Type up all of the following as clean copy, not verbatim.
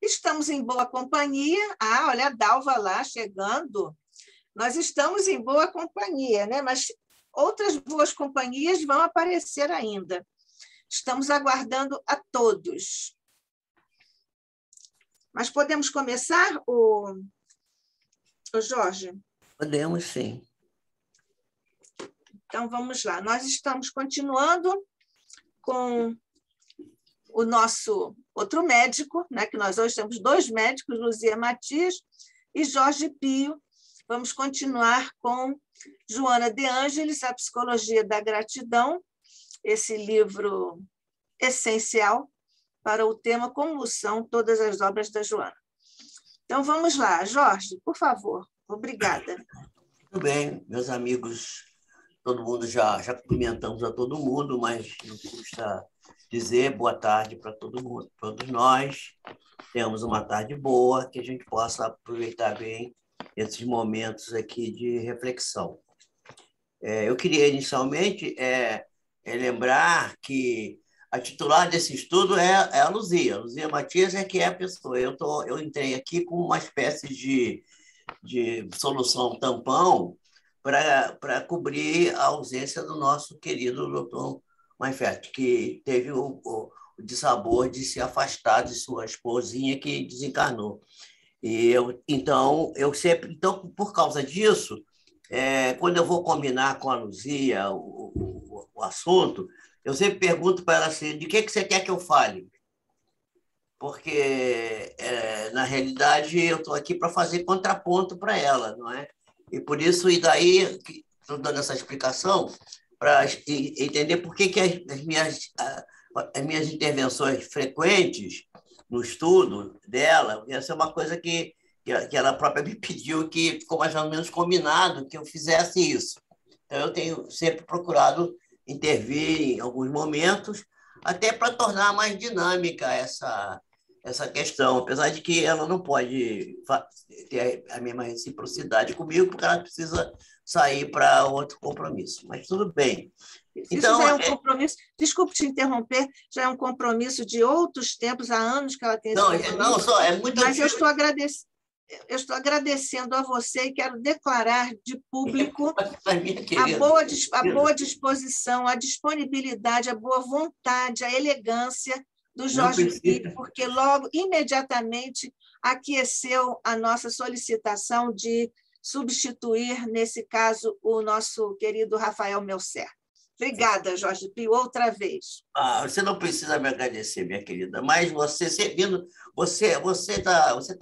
Estamos em boa companhia. Ah, olha a Dalva lá chegando. Nós estamos em boa companhia, né? Mas outras boas companhias vão aparecer ainda. Estamos aguardando a todos. Mas podemos começar, o Jorge? Podemos, sim. Então, vamos lá. Nós estamos continuando com o nosso outro médico, né? Que nós hoje temos 2 médicos, Luzia Matias e Jorge Pio. Vamos continuar com Joana de Ângelis, A Psicologia da Gratidão, esse livro essencial para o tema Como são todas as obras da Joana. Então, vamos lá. Jorge, por favor. Obrigada. Tudo bem, meus amigos, todo mundo já cumprimentamos a todo mundo, mas não custa dizer boa tarde para todo mundo. Todos nós temos uma tarde boa, que a gente possa aproveitar bem esses momentos aqui de reflexão. Eu queria, inicialmente, lembrar que a titular desse estudo é a Luzia. Luzia Matias é que é a pessoa. Eu entrei aqui com uma espécie de solução tampão para cobrir a ausência do nosso querido doutor Maifert, que teve o dissabor de se afastar de sua esposinha que desencarnou. Então, por causa disso, quando eu vou combinar com a Luzia o assunto, eu sempre pergunto para ela assim, de que você quer que eu fale? Porque, na realidade, eu estou aqui para fazer contraponto para ela, não é? E por isso, estou dando essa explicação para entender por que as minhas intervenções frequentes no estudo dela, essa é uma coisa que ela própria me pediu, que ficou mais ou menos combinado que eu fizesse isso. Então, eu tenho sempre procurado intervir em alguns momentos, até para tornar mais dinâmica essa questão, apesar de que ela não pode ter a mesma reciprocidade comigo, porque ela precisa sair para outro compromisso. Mas tudo bem. Isso já é um compromisso, desculpe te interromper, já é um compromisso de outros tempos, há anos que ela tem esse compromisso. Não, só é muito mas antigo. Eu estou agradecendo a você e quero declarar de público a boa disposição, a disponibilidade, a boa vontade, a elegância do Jorge Pio, porque logo, imediatamente, aqueceu a nossa solicitação de substituir, nesse caso, o nosso querido Rafael Melcer. Obrigada, Jorge Pio, outra vez. Você não precisa me agradecer, minha querida, mas você está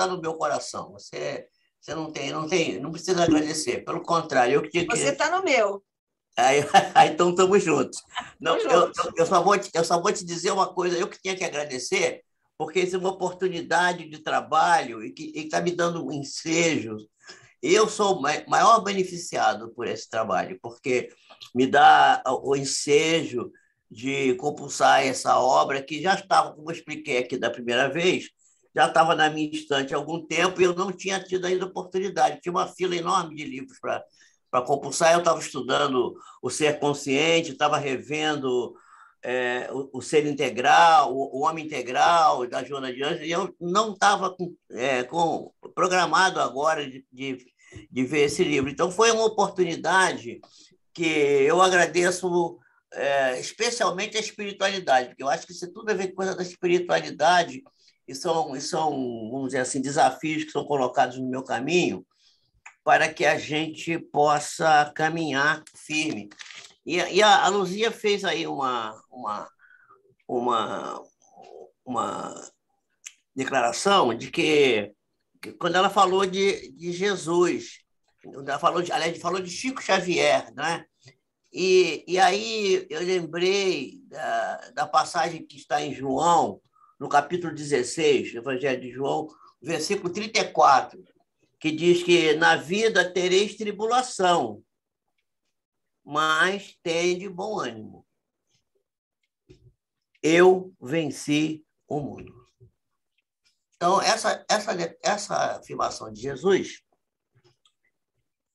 no meu coração. Você não precisa agradecer. Pelo contrário, eu que você está no meu. Então estamos juntos. Não, eu só vou te dizer uma coisa. Eu que tinha que agradecer, porque isso é uma oportunidade de trabalho e que está me dando um ensejo. Eu sou o maior beneficiado por esse trabalho, porque me dá o ensejo de compulsar essa obra que já estava, como eu expliquei aqui da primeira vez, já estava na minha estante há algum tempo e eu não tinha tido ainda oportunidade. Tinha uma fila enorme de livros para compulsar. Eu estava estudando o Ser Consciente, estava revendo o Ser Integral, o Homem Integral, da Joana de Ângeles, e eu não estava programado agora de ver esse livro. Então, foi uma oportunidade que eu agradeço especialmente a espiritualidade, porque eu acho que isso tudo a ver com coisa da espiritualidade, e são, vamos dizer assim, desafios que são colocados no meu caminho para que a gente possa caminhar firme. E a Luzia fez aí uma declaração de que quando ela falou de Jesus, ela falou de Chico Xavier, né? E aí eu lembrei da passagem que está em João, no capítulo 16, do Evangelho de João, versículo 34, que diz que na vida tereis tribulação, mas tende bom ânimo. Eu venci o mundo. Então, essa afirmação de Jesus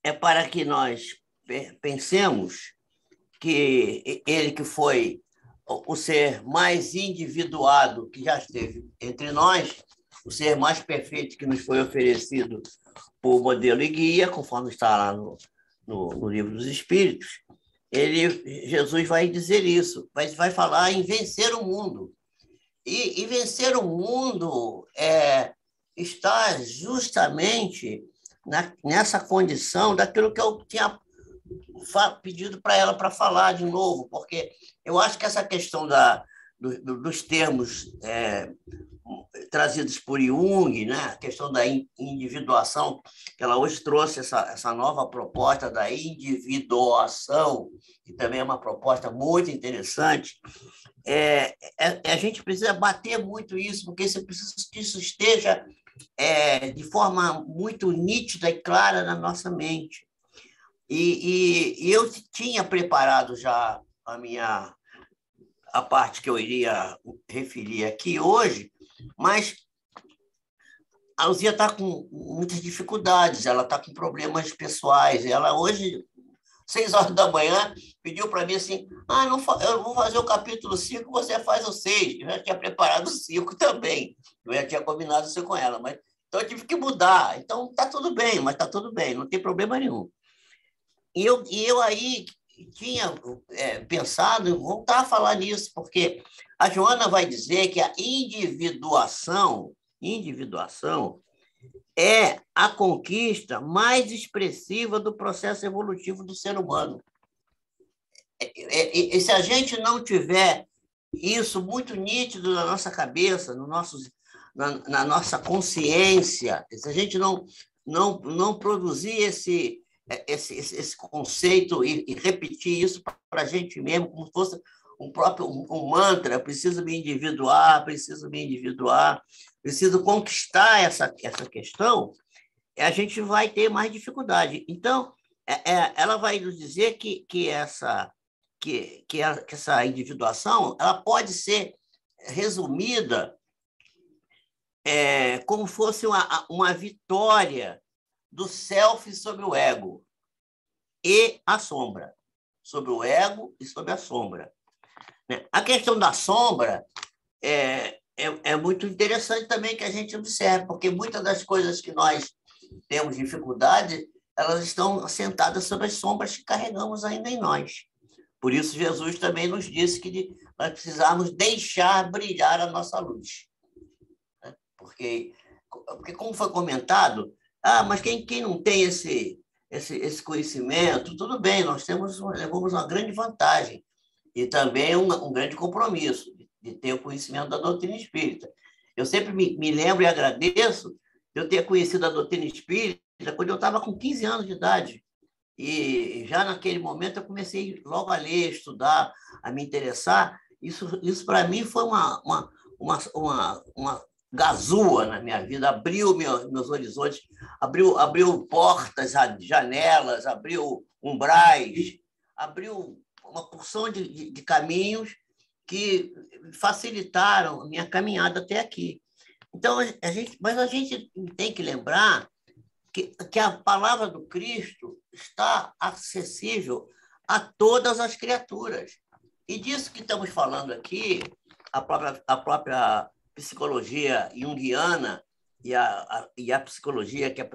é para que nós pensemos que ele que foi o ser mais individuado que já esteve entre nós, o ser mais perfeito que nos foi oferecido por modelo e guia, conforme está lá no Livro dos Espíritos, Jesus vai dizer isso, vai falar em vencer o mundo. E vencer o mundo está justamente nessa condição daquilo que eu tinha pedido para ela para falar de novo, porque eu acho que essa questão dos termos trazidos por Jung, né? A questão da individuação, que ela hoje trouxe essa nova proposta da individuação, que também é uma proposta muito interessante. A gente precisa bater muito isso, porque você precisa que isso esteja de forma muito nítida e clara na nossa mente. E eu tinha preparado já a parte que eu iria referir aqui hoje, mas a Luzia está com muitas dificuldades, ela está com problemas pessoais. Ela hoje, 6 horas da manhã, pediu para mim assim, eu vou fazer o capítulo 5, você faz o 6. Eu já tinha preparado o 5 também, eu já tinha combinado isso com ela, mas então eu tive que mudar. Então está tudo bem, mas está tudo bem, não tem problema nenhum. E eu aí tinha pensado em voltar a falar nisso, porque a Joana vai dizer que a individuação é a conquista mais expressiva do processo evolutivo do ser humano. E se a gente não tiver isso muito nítido na nossa cabeça, na nossa consciência, se a gente não produzir esse conceito e repetir isso para a gente mesmo, como se fosse um mantra, preciso me individuar, preciso conquistar essa questão, a gente vai ter mais dificuldade. Então, ela vai nos dizer que essa individuação ela pode ser resumida como fosse uma vitória do self sobre o ego e a sombra, sobre o ego e sobre a sombra. A questão da sombra é muito interessante também que a gente observe, porque muitas das coisas que nós temos dificuldade, elas estão assentadas sobre as sombras que carregamos ainda em nós. Por isso, Jesus também nos disse que nós precisamos deixar brilhar a nossa luz. Porque como foi comentado, mas quem não tem esse conhecimento, tudo bem, nós levamos uma grande vantagem e também um grande compromisso de ter o conhecimento da doutrina espírita. Eu sempre me lembro e agradeço de eu ter conhecido a doutrina espírita quando eu estava com 15 anos de idade. E já naquele momento eu comecei logo a ler, estudar, a me interessar. Isso para mim foi uma gazua na minha vida, abriu meus horizontes, abriu portas, janelas, abriu umbrais, abriu uma porção de caminhos que facilitaram a minha caminhada até aqui. Então, mas a gente tem que lembrar que a palavra do Cristo está acessível a todas as criaturas. E disso que estamos falando aqui, a própria psicologia junguiana e a psicologia que é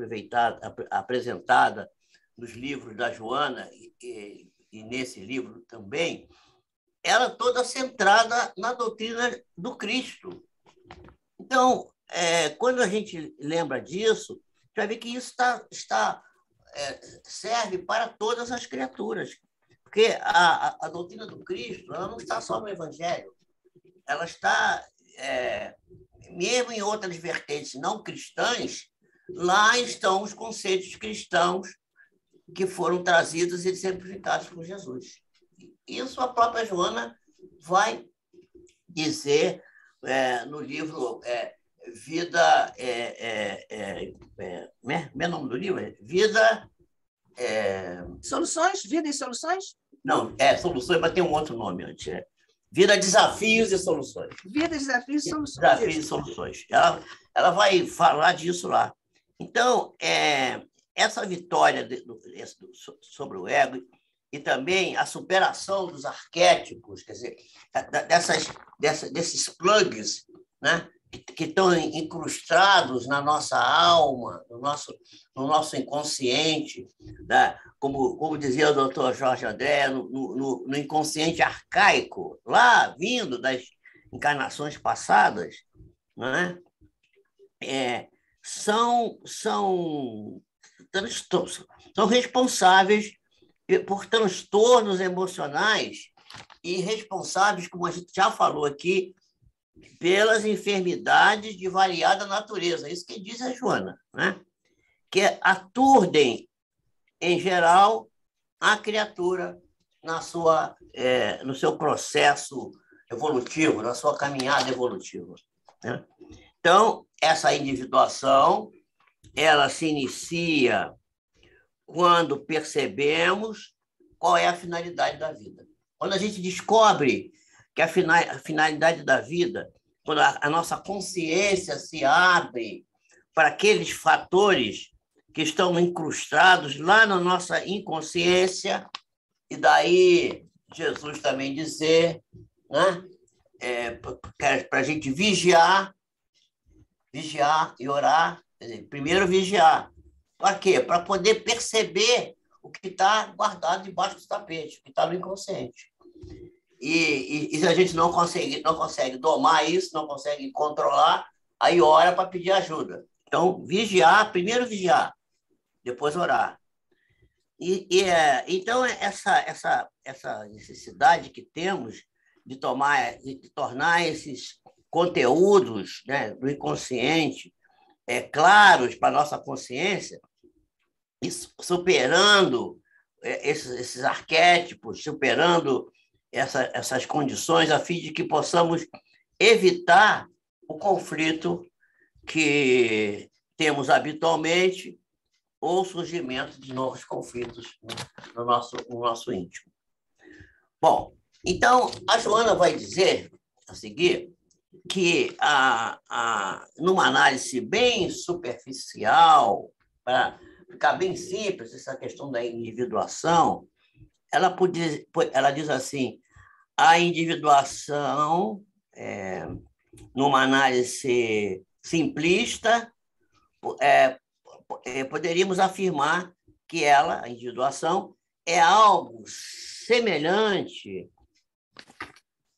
apresentada nos livros da Joana e nesse livro também, ela toda centrada na doutrina do Cristo. Então, quando a gente lembra disso, vai ver que isso serve para todas as criaturas. Porque a doutrina do Cristo ela não está só no Evangelho, ela está, mesmo em outras vertentes não cristãs, lá estão os conceitos cristãos que foram trazidos e exemplificados por Jesus. Isso a própria Joana vai dizer no livro Vida... como é o nome do livro? Vida... Soluções? Vida e Soluções? Não, Soluções, mas tem um outro nome antes. Vida, Desafios e Soluções. Vida, Desafios e Soluções. Desafios e Soluções. Ela vai falar disso lá. Então, essa vitória sobre o ego e também a superação dos arquétipos, quer dizer, desses plugs, né, que estão incrustados na nossa alma, no nosso inconsciente, né? Como dizia o doutor Jorge André, no inconsciente arcaico, lá vindo das encarnações passadas, né? São responsáveis por transtornos emocionais e responsáveis, como a gente já falou aqui, pelas enfermidades de variada natureza. Isso que diz a Joana, né? Que aturdem, em geral, a criatura no seu processo evolutivo, na sua caminhada evolutiva, né? Então, essa individuação, ela se inicia quando percebemos qual é a finalidade da vida. Quando a gente descobre que a finalidade da vida, quando a nossa consciência se abre para aqueles fatores que estão incrustados lá na nossa inconsciência, e daí Jesus também dizer, né, para a gente vigiar e orar. Primeiro vigiar. Para quê? Para poder perceber o que está guardado debaixo do tapete, o que está no inconsciente. E se a gente não consegue domar isso, não consegue controlar, aí ora para pedir ajuda. Então, primeiro vigiar, depois orar. Então, essa necessidade que temos de tornar esses conteúdos, né, do inconsciente claros para a nossa consciência, superando esses arquétipos, superando essas condições, a fim de que possamos evitar o conflito que temos habitualmente ou o surgimento de novos conflitos no nosso íntimo. Bom, então, a Joana vai dizer, a seguir, que numa análise bem superficial, para ficar bem simples, essa questão da individuação, ela diz assim, a individuação, numa análise simplista, poderíamos afirmar que a individuação, é algo semelhante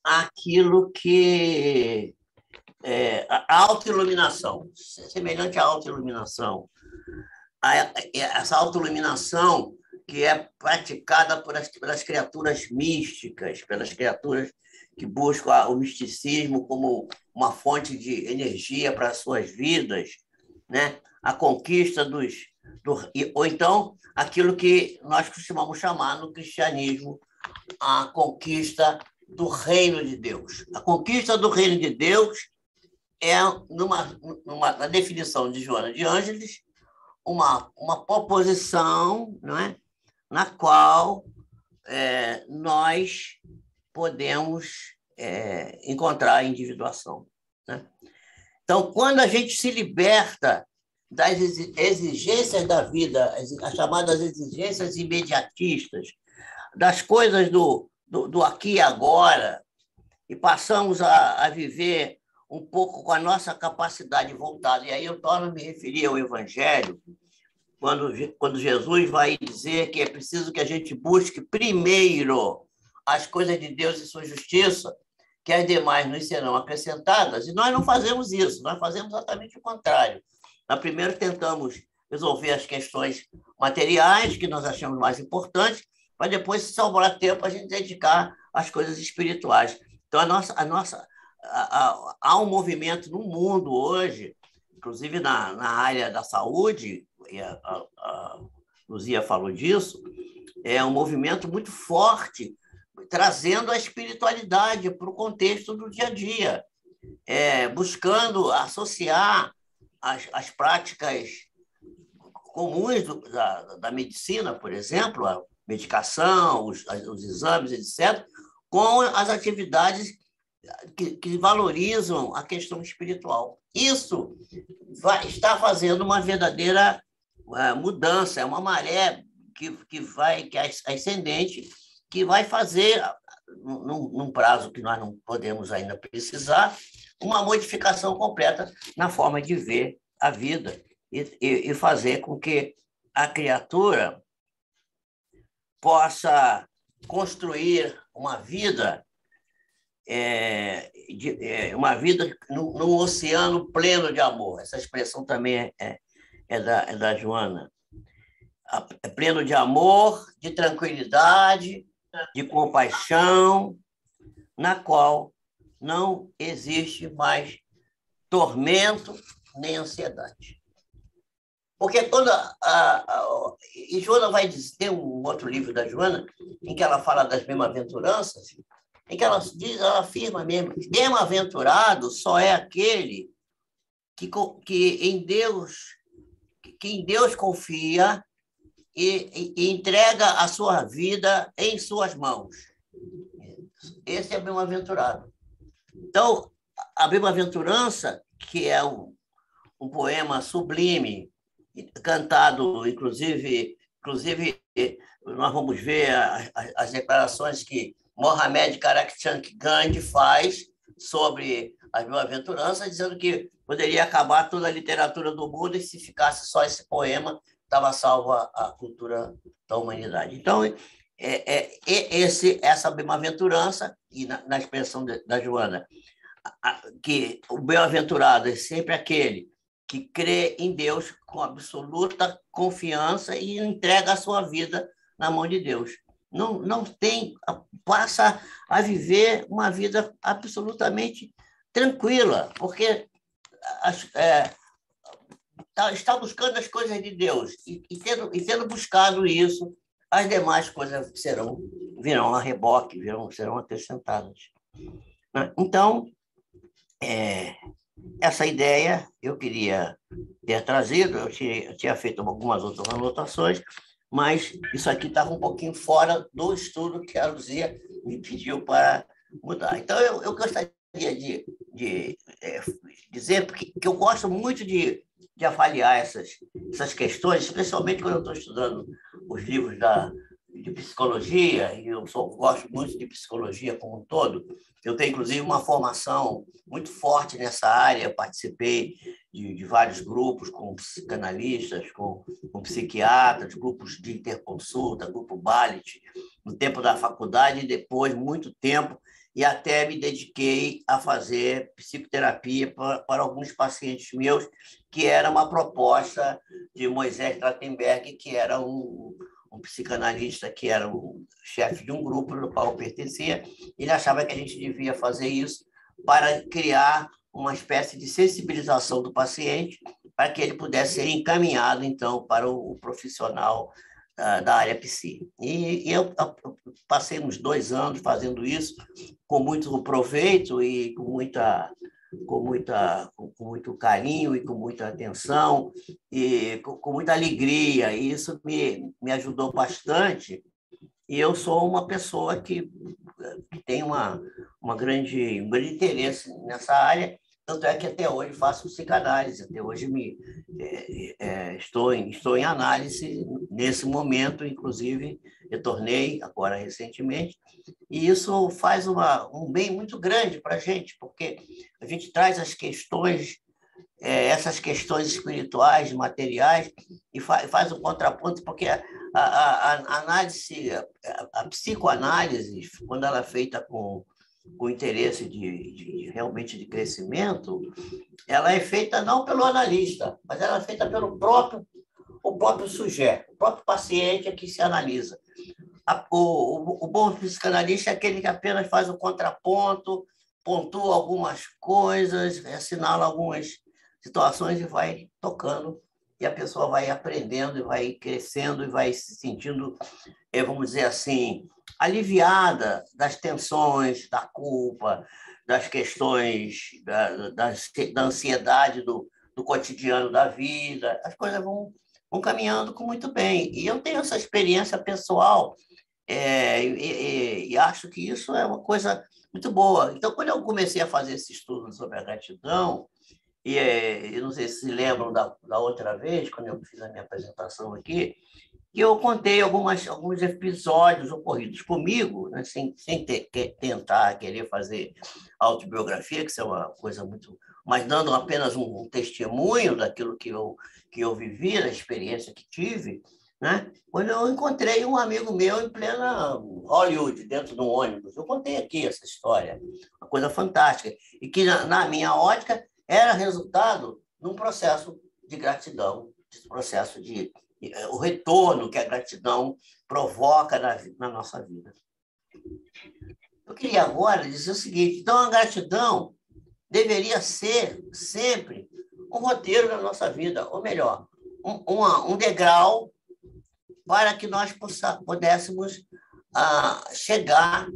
àquilo que a autoiluminação, semelhante à autoiluminação. Essa autoiluminação que é praticada pelas criaturas místicas, pelas criaturas que buscam o misticismo como uma fonte de energia para as suas vidas, né? A conquista ou então aquilo que nós costumamos chamar no cristianismo a conquista do reino de Deus. A conquista do reino de Deus é, na definição de Joana de Ângeles, uma proposição, não é? Na qual nós podemos encontrar a individuação, né? Então, quando a gente se liberta das exigências da vida, as chamadas exigências imediatistas, das coisas do aqui e agora, e passamos a viver um pouco com a nossa capacidade voltada. E aí eu torno a me referir ao Evangelho, quando Jesus vai dizer que é preciso que a gente busque primeiro as coisas de Deus e sua justiça, que as demais nos serão acrescentadas, e nós não fazemos isso, nós fazemos exatamente o contrário. Nós primeiro tentamos resolver as questões materiais, que nós achamos mais importantes, para depois, se sobrar tempo, a gente dedicar às coisas espirituais. Então, há um movimento no mundo hoje, inclusive na área da saúde, e a Luzia falou disso, é um movimento muito forte, trazendo a espiritualidade para o contexto do dia a dia, buscando associar as práticas comuns da medicina, por exemplo, a medicação, os exames, etc., com as atividades que valorizam a questão espiritual. Isso está fazendo uma verdadeira mudança, é uma maré que é ascendente, que vai fazer num prazo que nós não podemos ainda precisar, uma modificação completa na forma de ver a vida e fazer com que a criatura possa construir uma vida num oceano pleno de amor. Essa expressão também é da Joana. É pleno de amor, de tranquilidade, de compaixão, na qual não existe mais tormento nem ansiedade. Porque quando e Joana vai dizer, tem um outro livro da Joana, em que ela fala das bem-aventuranças, em que ela afirma mesmo, bem-aventurado só é aquele que em Deus confia e entrega a sua vida em suas mãos. Esse é bem-aventurado. Então, a bem-aventurança, que é um poema sublime, cantado, inclusive nós vamos ver as declarações que Mohamed Karakchand Gandhi faz sobre as bem-aventuranças, dizendo que poderia acabar toda a literatura do mundo e se ficasse só esse poema, estava salva a cultura da humanidade. Então, essa bem-aventurança, e na expressão da Joana, que o bem-aventurado é sempre aquele que crê em Deus com absoluta confiança e entrega a sua vida na mão de Deus. Não tem, passa a viver uma vida absolutamente tranquila, porque está buscando as coisas de Deus e tendo buscado isso, as demais coisas virão a reboque, serão acrescentadas. Então, essa ideia eu queria ter trazido, eu tinha feito algumas outras anotações, mas isso aqui estava um pouquinho fora do estudo que a Luzia me pediu para mudar. Então, eu gostaria de dizer que eu gosto muito de avaliar essas questões, especialmente quando eu estou estudando os livros de psicologia, e eu gosto muito de psicologia como um todo. Eu tenho, inclusive, uma formação muito forte nessa área. Eu participei de vários grupos com psicanalistas, com psiquiatras, grupos de interconsulta, grupo Balit, no tempo da faculdade e depois, muito tempo, e até me dediquei a fazer psicoterapia para alguns pacientes meus, que era uma proposta de Moisés Trachtenberg, que era um psicanalista, que era o chefe de um grupo no qual eu pertencia. Ele achava que a gente devia fazer isso para criar uma espécie de sensibilização do paciente, para que ele pudesse ser encaminhado, então, para o profissional da área psi. E eu passei uns 2 anos fazendo isso, com muito proveito e com muito carinho e com muita atenção e com muita alegria. E isso me ajudou bastante. E eu sou uma pessoa que tem um grande interesse nessa área, tanto é que até hoje faço psicanálise, até hoje estou em análise nesse momento, inclusive retornei agora recentemente, e isso faz um bem muito grande para a gente, porque a gente traz as questões, essas questões espirituais, materiais, e faz um contraponto, porque a análise, a psicoanálise, quando ela é feita com interesse realmente de crescimento, ela é feita não pelo analista, mas ela é feita pelo próprio sujeito, o próprio paciente que se analisa. O bom psicanalista é aquele que apenas faz o contraponto, pontua algumas coisas, assinala algumas situações e vai tocando, e a pessoa vai aprendendo, e vai crescendo, e vai se sentindo, vamos dizer assim, aliviada das tensões, da culpa, das questões, da ansiedade do cotidiano da vida. As coisas vão caminhando muito bem. E eu tenho essa experiência pessoal, e acho que isso é uma coisa muito boa. Então, quando eu comecei a fazer esse estudo sobre a gratidão, e eu não sei se lembram da outra vez, quando eu fiz a minha apresentação aqui, que eu contei alguns episódios ocorridos comigo, né, sem tentar querer fazer autobiografia, que isso é uma coisa muito... mas dando apenas um testemunho daquilo que eu vivi, da experiência que tive, né? Quando eu encontrei um amigo meu em plena Hollywood, dentro de um ônibus. Eu contei aqui essa história, uma coisa fantástica, e que, na minha ótica, era resultado de um processo de gratidão, de processo de o retorno que a gratidão provoca na nossa vida. Eu queria agora dizer o seguinte: então, a gratidão deveria ser sempre um roteiro da nossa vida, ou melhor, um degrau para que nós pudéssemos chegar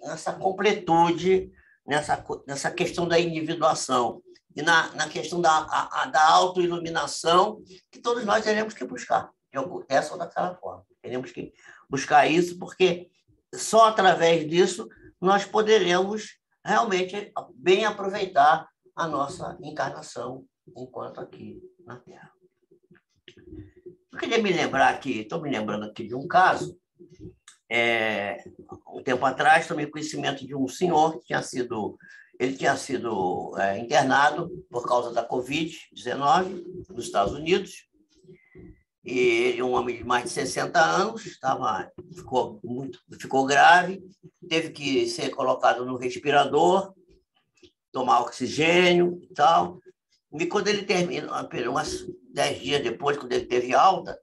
nessa completude, nessa questão da individuação e na questão da autoiluminação, que todos nós teremos que buscar, dessa ou daquela forma. Teremos que buscar isso, porque só através disso nós poderemos realmente bem aproveitar a nossa encarnação enquanto aqui na Terra. Eu queria me lembrar aqui, estou me lembrando aqui de um caso. Um tempo atrás, tomei conhecimento de um senhor que tinha sido internado por causa da Covid-19 nos Estados Unidos. E ele, um homem de mais de 60 anos, ficou grave, teve que ser colocado no respirador, tomar oxigênio e tal. E quando ele terminou, uns 10 dias depois, quando ele teve alta,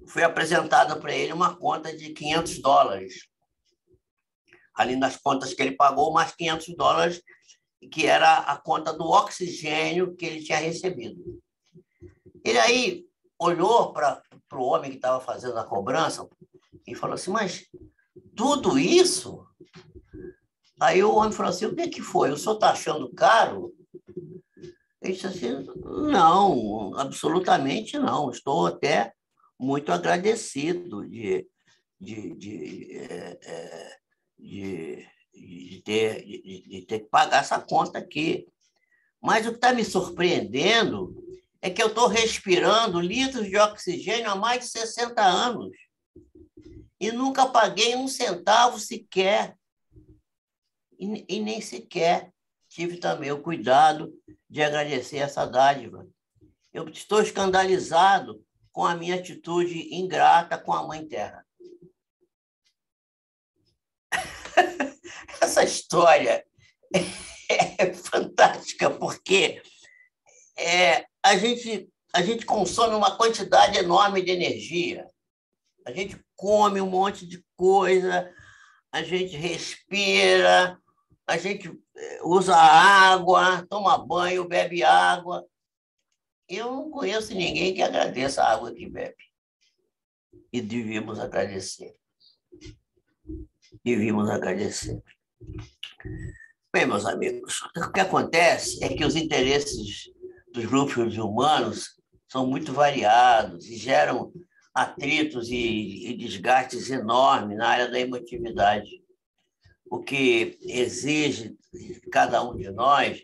foi apresentada para ele uma conta de $500. Ali nas contas que ele pagou, mais $500, que era a conta do oxigênio que ele tinha recebido. Ele aí olhou para o homem que estava fazendo a cobrança e falou assim: mas tudo isso? Aí o homem falou assim: o que foi? O senhor está achando caro? Ele disse assim: não, absolutamente não. Estou até muito agradecido de ter que pagar essa conta aqui. Mas o que está me surpreendendo é que eu estou respirando litros de oxigênio há mais de 60 anos e nunca paguei um centavo sequer. E nem sequer tive também o cuidado de agradecer essa dádiva. Eu estou escandalizado com a minha atitude ingrata com a Mãe Terra. Essa história é fantástica, porque a gente consome uma quantidade enorme de energia. A gente come um monte de coisa, a gente respira, a gente usa água, toma banho, bebe água. Eu não conheço ninguém que agradeça a água que bebe. E devíamos agradecer. Devíamos agradecer. Bem, meus amigos, o que acontece é que os interesses dos grupos humanos são muito variados e geram atritos e desgastes enormes na área da emotividade, o que exige de cada um de nós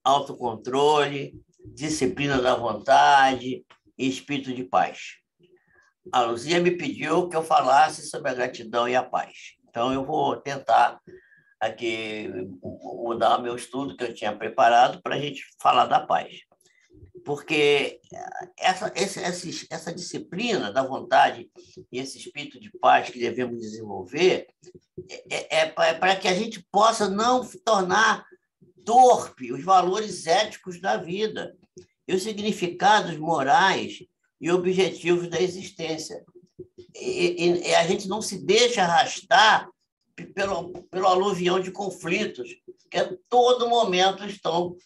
autocontrole, disciplina da vontade e espírito de paz. A Luzia me pediu que eu falasse sobre a gratidão e a paz. Então, eu vou tentar aqui mudar meu estudo que eu tinha preparado para a gente falar da paz. Porque essa disciplina da vontade e esse espírito de paz que devemos desenvolver é para que a gente possa não tornar torpe os valores éticos da vida e os significados morais e objetivos da existência. E a gente não se deixa arrastar pelo aluvião de conflitos que a todo momento estão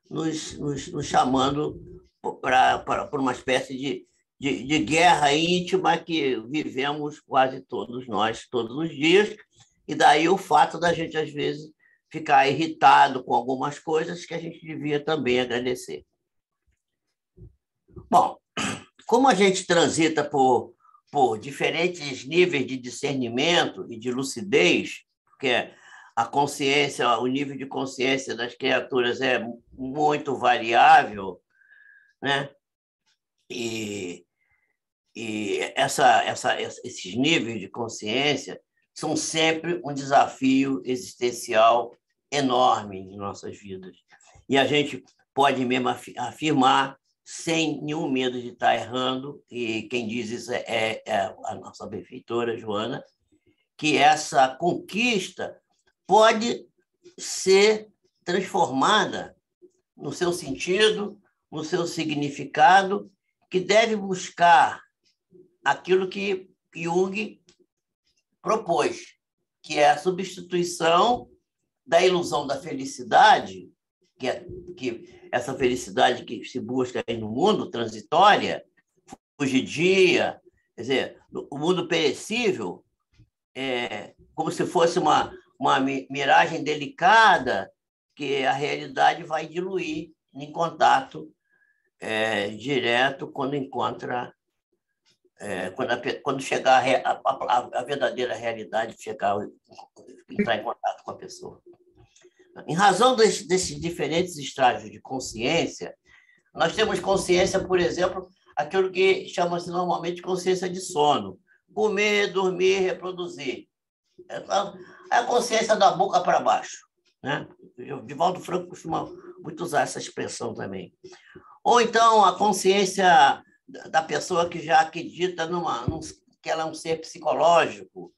nos chamando para uma espécie de guerra íntima que vivemos quase todos nós, todos os dias, e daí o fato da gente, às vezes, ficar irritado com algumas coisas que a gente devia também agradecer. Bom, como a gente transita por diferentes níveis de discernimento e de lucidez, porque a consciência, o nível de consciência das criaturas é muito variável, né? E esses níveis de consciência são sempre um desafio existencial enorme em nossas vidas. E a gente pode mesmo afirmar, sem nenhum medo de estar errando, e quem diz isso é a nossa benfeitora, Joana, que essa conquista pode ser transformada no seu sentido, no seu significado, que deve buscar aquilo que Jung propôs, que é a substituição da ilusão da felicidade, que essa felicidade que se busca aí no mundo, transitória, fugidia, quer dizer, o mundo perecível, como se fosse uma miragem delicada que a realidade vai diluir em contato direto quando encontra, quando chegar a verdadeira realidade, entrar em contato com a pessoa. Em razão desses diferentes estágios de consciência, nós temos consciência, por exemplo, aquilo que chama-se normalmente de consciência de sono. Comer, dormir, reproduzir. É a consciência da boca para baixo, né? O Divaldo Franco costuma muito usar essa expressão também. Ou então a consciência da pessoa que já acredita que ela é um ser psicológico,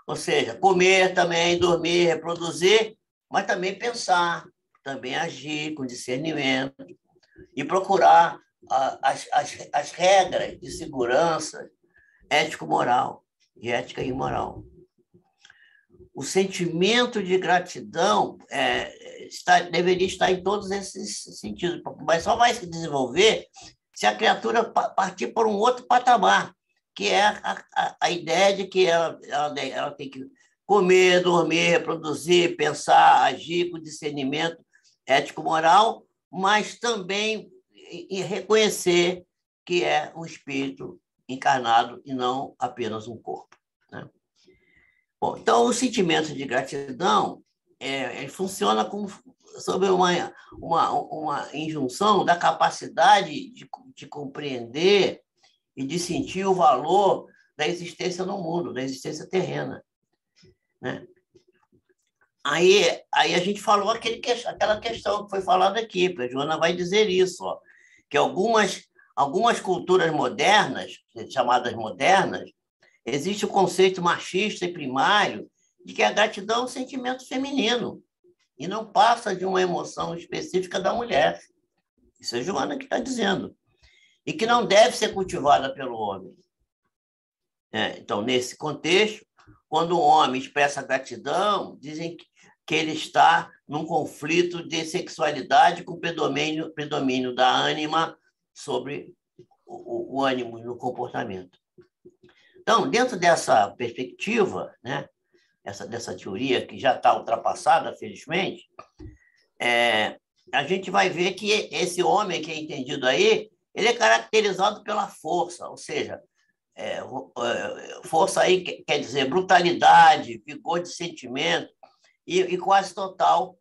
ou seja, comer também, dormir, reproduzir, mas também pensar, também agir com discernimento e procurar as regras de segurança ético-moral e ética e moral. O sentimento de gratidão deveria estar em todos esses sentidos, mas só vai se desenvolver se a criatura partir por um outro patamar, que é a ideia de que ela tem que comer, dormir, reproduzir, pensar, agir com discernimento ético-moral, mas também reconhecer que é um espírito encarnado e não apenas um corpo, né? Bom, então, o sentimento de gratidão ele funciona sobre uma injunção da capacidade de compreender e de sentir o valor da existência no mundo, da existência terrena, né? Aí a gente falou aquela questão que foi falada aqui, a Joana vai dizer isso, ó, que algumas culturas modernas, chamadas modernas, existe o conceito machista e primário de que a gratidão é um sentimento feminino e não passa de uma emoção específica da mulher. Isso é a Joana que está dizendo. E que não deve ser cultivada pelo homem. Então, nesse contexto, quando o homem expressa gratidão, dizem que ele está num conflito de sexualidade com predomínio da ânima sobre o ânimo no comportamento. Então, dentro dessa perspectiva, né, dessa teoria que já está ultrapassada, felizmente, a gente vai ver que esse homem que é entendido aí, ele é caracterizado pela força, ou seja, força aí quer dizer brutalidade, vigor de sentimento e quase total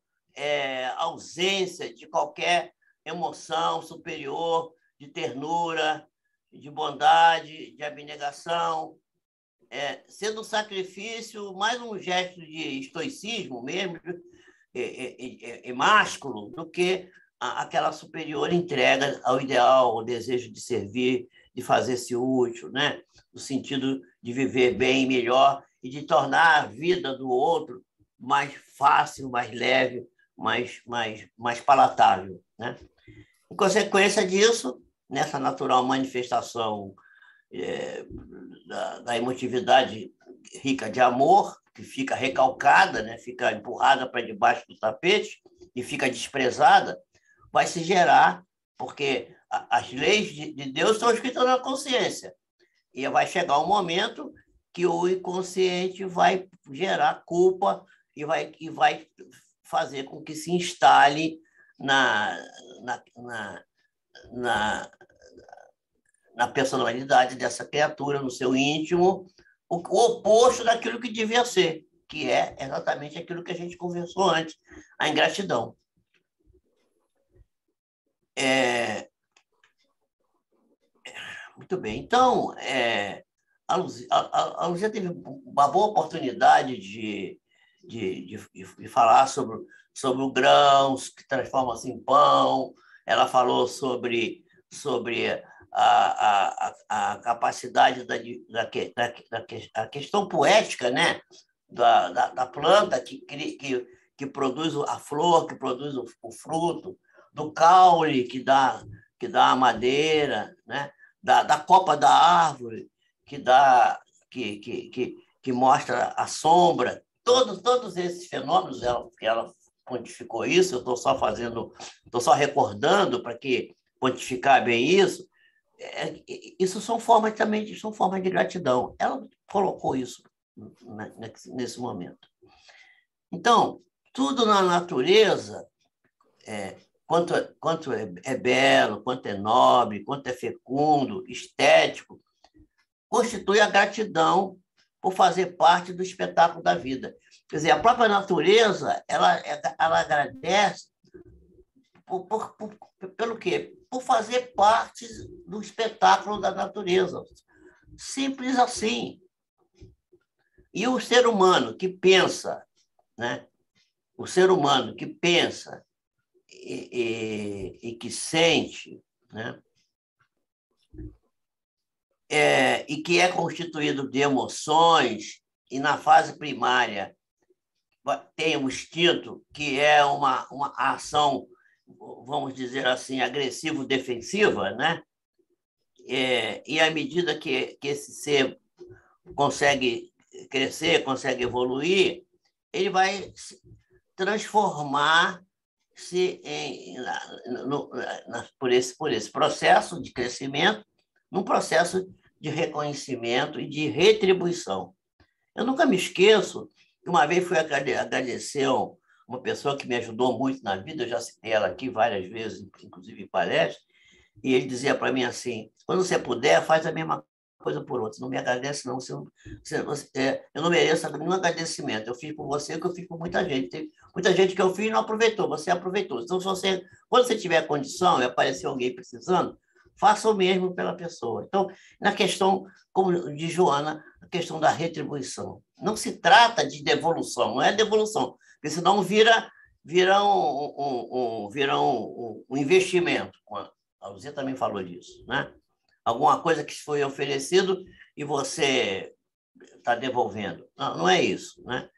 ausência de qualquer emoção superior, de ternura, de bondade, de abnegação, sendo um sacrifício mais um gesto de estoicismo mesmo, másculo, do que aquela superior entrega ao ideal, ao desejo de servir, de fazer-se útil, né? No sentido de viver bem, melhor, e de tornar a vida do outro mais fácil, mais leve, mais palatável, né? Em consequência disso, nessa natural manifestação da emotividade rica de amor, que fica recalcada, né? Fica empurrada para debaixo do tapete e fica desprezada, vai se gerar, porque as leis de Deus estão escritas na consciência, e vai chegar um momento que o inconsciente vai gerar culpa e vai fazer com que se instale na personalidade dessa criatura, no seu íntimo, o oposto daquilo que devia ser, que é exatamente aquilo que a gente conversou antes, a ingratidão. Muito bem. Então, a Luzia teve uma boa oportunidade de falar sobre o grãos que transforma-se em pão. Ela falou sobre a capacidade da questão poética, né? da planta que produz a flor, que produz o fruto, do caule que dá a madeira, né? da copa da árvore que mostra a sombra. Todos esses fenômenos, que ela pontificou isso, eu estou só recordando para que pontificar bem isso. Isso são formas de gratidão. Ela colocou isso nesse momento. Então, tudo na natureza, quanto é belo, quanto é nobre, quanto é fecundo, estético, constitui a gratidão por fazer parte do espetáculo da vida. Quer dizer, a própria natureza, ela agradece pelo quê? Por fazer parte do espetáculo da natureza. Simples assim. E o ser humano que pensa, né? O ser humano que pensa e que sente, né? E que é constituído de emoções, e na fase primária tem o instinto, que é uma ação, vamos dizer assim, agressivo-defensiva, né? E à medida que esse ser consegue crescer, consegue evoluir, ele vai transformar-se por esse processo de crescimento num processo de reconhecimento e de retribuição. Eu nunca me esqueço que uma vez fui agradecer uma pessoa que me ajudou muito na vida, eu já citei ela aqui várias vezes, inclusive em palestras, e ele dizia para mim assim: quando você puder, faz a mesma coisa por outros, não me agradece não, eu não mereço nenhum agradecimento, eu fiz por você o que eu fiz por muita gente, tem muita gente que eu fiz e não aproveitou, você aproveitou. Então, quando você tiver condição e aparecer alguém precisando, faça o mesmo pela pessoa. Então, na questão, como diz Joana, a questão da retribuição. Não se trata de devolução, não é devolução, porque senão vira um investimento. A Luzia também falou disso, né? Alguma coisa que foi oferecido e você está devolvendo. Não é isso, né?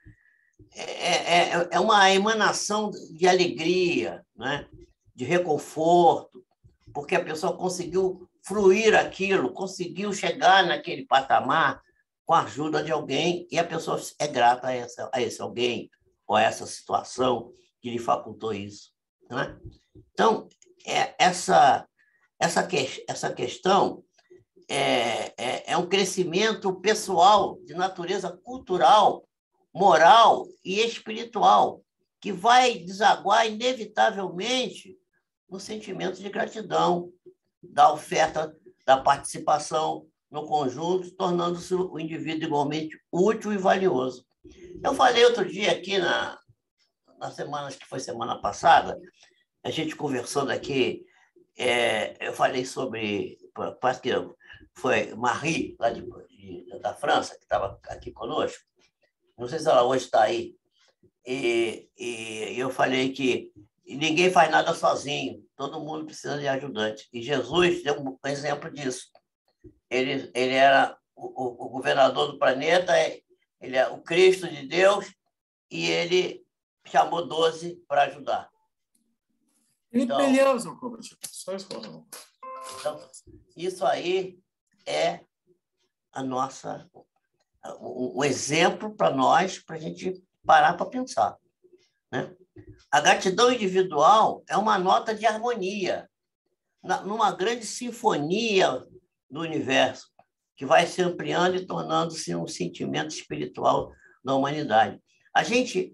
É uma emanação de alegria, né? De reconforto, porque a pessoa conseguiu fruir aquilo, conseguiu chegar naquele patamar com a ajuda de alguém, e a pessoa é grata a esse alguém ou a essa situação que lhe facultou isso, né? Então, essa questão é um crescimento pessoal de natureza cultural, moral e espiritual, que vai desaguar inevitavelmente no sentimento de gratidão, da oferta, da participação no conjunto, tornando-se o indivíduo igualmente útil e valioso. Eu falei outro dia aqui, nas semanas que foi semana passada, a gente conversando aqui, eu falei sobre, parece que foi Marie, lá da França, que estava aqui conosco, não sei se ela hoje está aí, e eu falei que ninguém faz nada sozinho, todo mundo precisa de ajudante. E Jesus deu um exemplo disso. Ele era o governador do planeta, ele é o Cristo de Deus, e ele chamou 12 para ajudar. Então, isso aí é um exemplo para nós, para a gente parar para pensar, né? A gratidão individual é uma nota de harmonia, numa grande sinfonia do universo, que vai se ampliando e tornando-se um sentimento espiritual da humanidade. A gente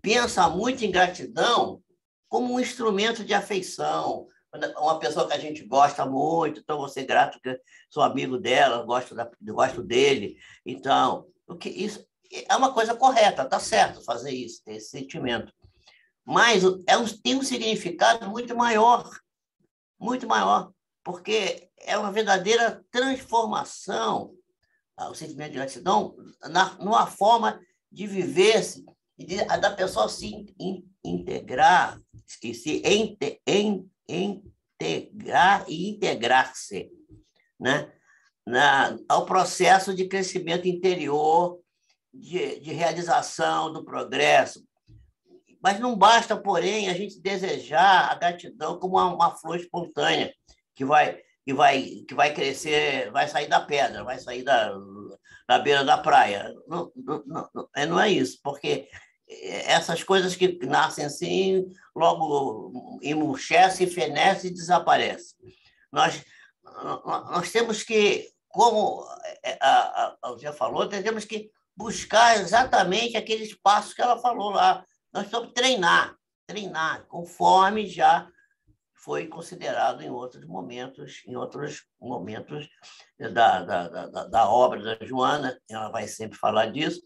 pensa muito em gratidão como um instrumento de afeição, uma pessoa que a gente gosta muito, então você é grato que sou amigo dela, gosto dele. Então, isso é uma coisa correta, está certo fazer isso, ter esse sentimento. Mas tem um significado muito maior, porque é uma verdadeira transformação, o sentimento de gratidão, numa forma de viver-se, da pessoa se integrar, integrar e integrar-se, né? Ao processo de crescimento interior, de realização do progresso. Mas não basta, porém, a gente desejar a gratidão como uma flor espontânea que vai crescer, vai sair da pedra, vai sair da beira da praia. Não é isso, porque essas coisas que nascem assim, logo emurchecem, fenecem e desaparecem. Nós temos que, como a Zé falou, temos que buscar exatamente aqueles passos que ela falou lá. Nós temos que treinar, conforme já foi considerado em outros momentos da obra da Joana, ela vai sempre falar disso,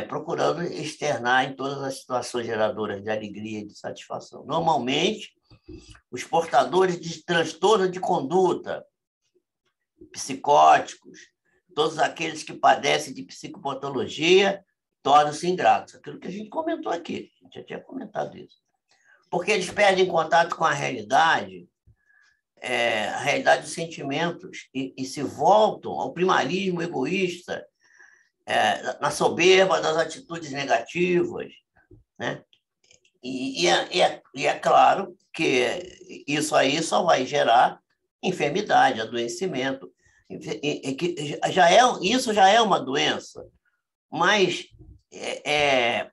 procurando externar em todas as situações geradoras de alegria e de satisfação. Normalmente, os portadores de transtorno de conduta, psicóticos, todos aqueles que padecem de psicopatologia, tornam-se ingratos. Aquilo que a gente comentou aqui, a gente já tinha comentado isso. Porque eles perdem contato com a realidade dos sentimentos, e se voltam ao primarismo egoísta, na soberba das atitudes negativas, né? E é claro que isso aí só vai gerar enfermidade, adoecimento. Isso já é uma doença, mas é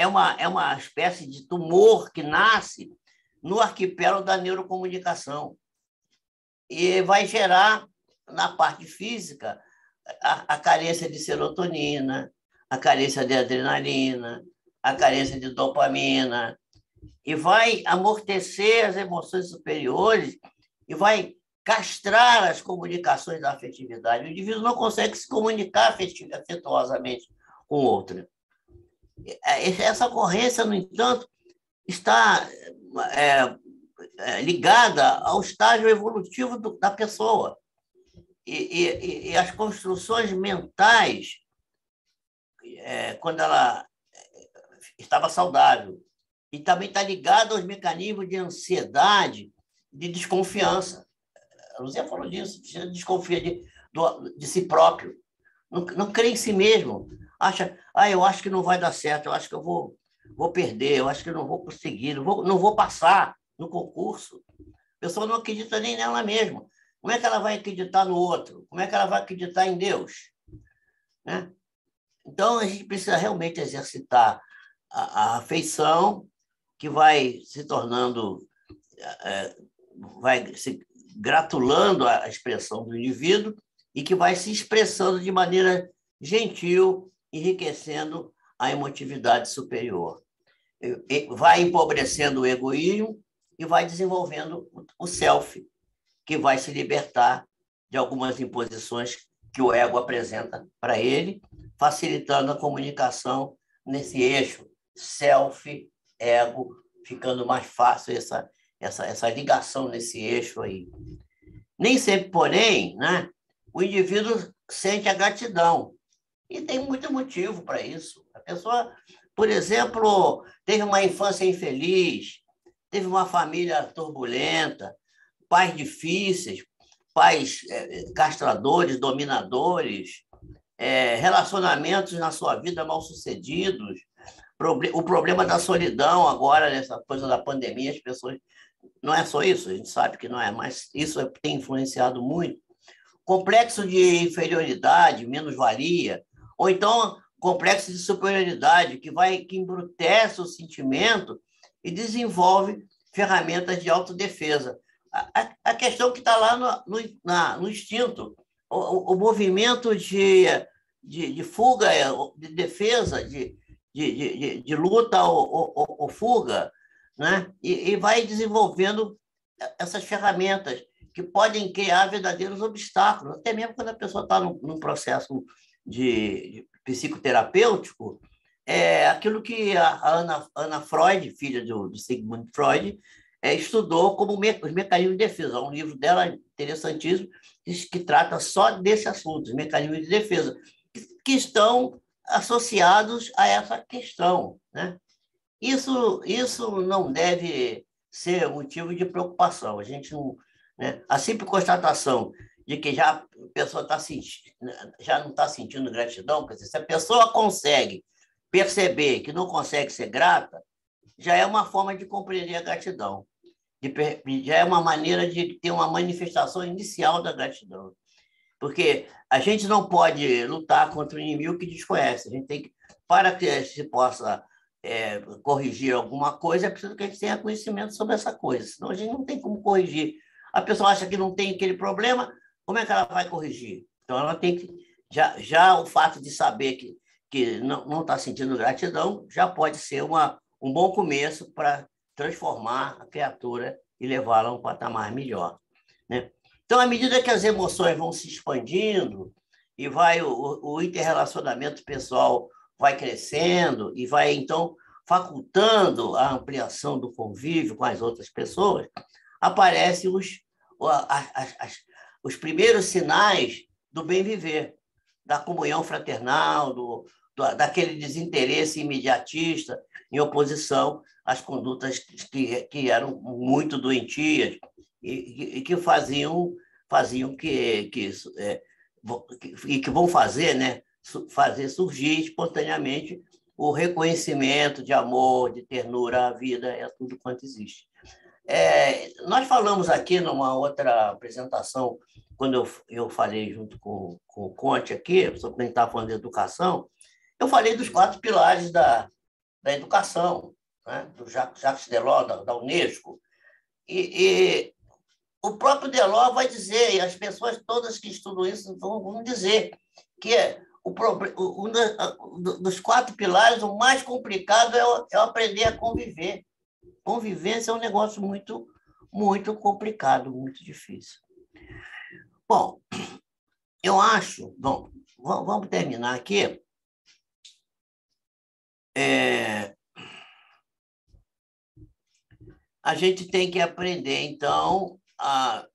uma espécie de tumor que nasce no arquipélago da neurocomunicação e vai gerar, na parte física, a carência de serotonina, a carência de adrenalina, a carência de dopamina, e vai amortecer as emoções superiores e vai castrar as comunicações da afetividade. O indivíduo não consegue se comunicar afetuosamente com o outro. Essa ocorrência, no entanto, está ligada ao estágio evolutivo da pessoa. E as construções mentais, quando ela estava saudável, e também está ligada aos mecanismos de ansiedade, de desconfiança. A Luzia falou disso, desconfia de si próprio, não crê em si mesmo, acha, eu acho que não vai dar certo, eu acho que eu vou perder, eu acho que eu não vou conseguir, não vou passar no concurso. A pessoa não acredita nem nela mesma. Como é que ela vai acreditar no outro? Como é que ela vai acreditar em Deus? Né? Então, a gente precisa realmente exercitar a afeição, que vai se tornando, vai se gratulando a expressão do indivíduo e que vai se expressando de maneira gentil, enriquecendo a emotividade superior. Vai empobrecendo o egoísmo e vai desenvolvendo o self, que vai se libertar de algumas imposições que o ego apresenta para ele, facilitando a comunicação nesse eixo self-ego, ficando mais fácil essa ligação nesse eixo aí. Nem sempre, porém, né, o indivíduo sente a gratidão. E tem muito motivo para isso. A pessoa, por exemplo, teve uma infância infeliz, teve uma família turbulenta, pais difíceis, pais castradores, dominadores, relacionamentos na sua vida mal-sucedidos, o problema da solidão agora, nessa coisa da pandemia, as pessoas... Não é só isso, a gente sabe que não é, mas isso tem influenciado muito. Complexo de inferioridade, menos-valia, ou então complexo de superioridade, que embrutece o sentimento e desenvolve ferramentas de autodefesa. A questão que está lá no instinto, o movimento de fuga, de defesa, de luta ou fuga, né? E vai desenvolvendo essas ferramentas que podem criar verdadeiros obstáculos, até mesmo quando a pessoa está num processo de psicoterapêutico, aquilo que a Ana Freud, filha do Sigmund Freud, estudou como os mecanismos de defesa. Um livro dela interessantíssimo que trata só desse assunto, os mecanismos de defesa, que estão associados a essa questão, né? Isso não deve ser motivo de preocupação. A gente não, né? A simples constatação de que já a pessoa já não está sentindo gratidão, quer dizer, se a pessoa consegue perceber que não consegue ser grata, já é uma forma de compreender a gratidão, já é uma maneira de ter uma manifestação inicial da gratidão. Porque a gente não pode lutar contra o inimigo que desconhece. A gente tem que, para que se possa corrigir alguma coisa, é preciso que a gente tenha conhecimento sobre essa coisa, senão a gente não tem como corrigir. A pessoa acha que não tem aquele problema, como é que ela vai corrigir? Então, ela tem que... Já o fato de saber que não está sentindo gratidão já pode ser um bom começo para transformar a criatura e levá-la a um patamar melhor, né? Então, à medida que as emoções vão se expandindo e o interrelacionamento pessoal vai crescendo e vai, então, facultando a ampliação do convívio com as outras pessoas, aparecem os primeiros sinais do bem-viver, da comunhão fraternal, daquele desinteresse imediatista em oposição às condutas que eram muito doentias e que faziam que vão fazer, né, fazer surgir espontaneamente o reconhecimento de amor, de ternura à vida, é tudo quanto existe. Nós falamos aqui numa outra apresentação, quando eu falei junto com o Conte aqui, sobre quem estava falando de educação, eu falei dos 4 pilares da educação, né, do Jacques Delors, da Unesco, e o próprio Delors vai dizer, e as pessoas todas que estudam isso vão dizer, que dos 4 pilares, o mais complicado é aprender a conviver. Convivência é um negócio muito, muito complicado, muito difícil. Bom, eu acho... Bom, vamos terminar aqui. A gente tem que aprender, então, a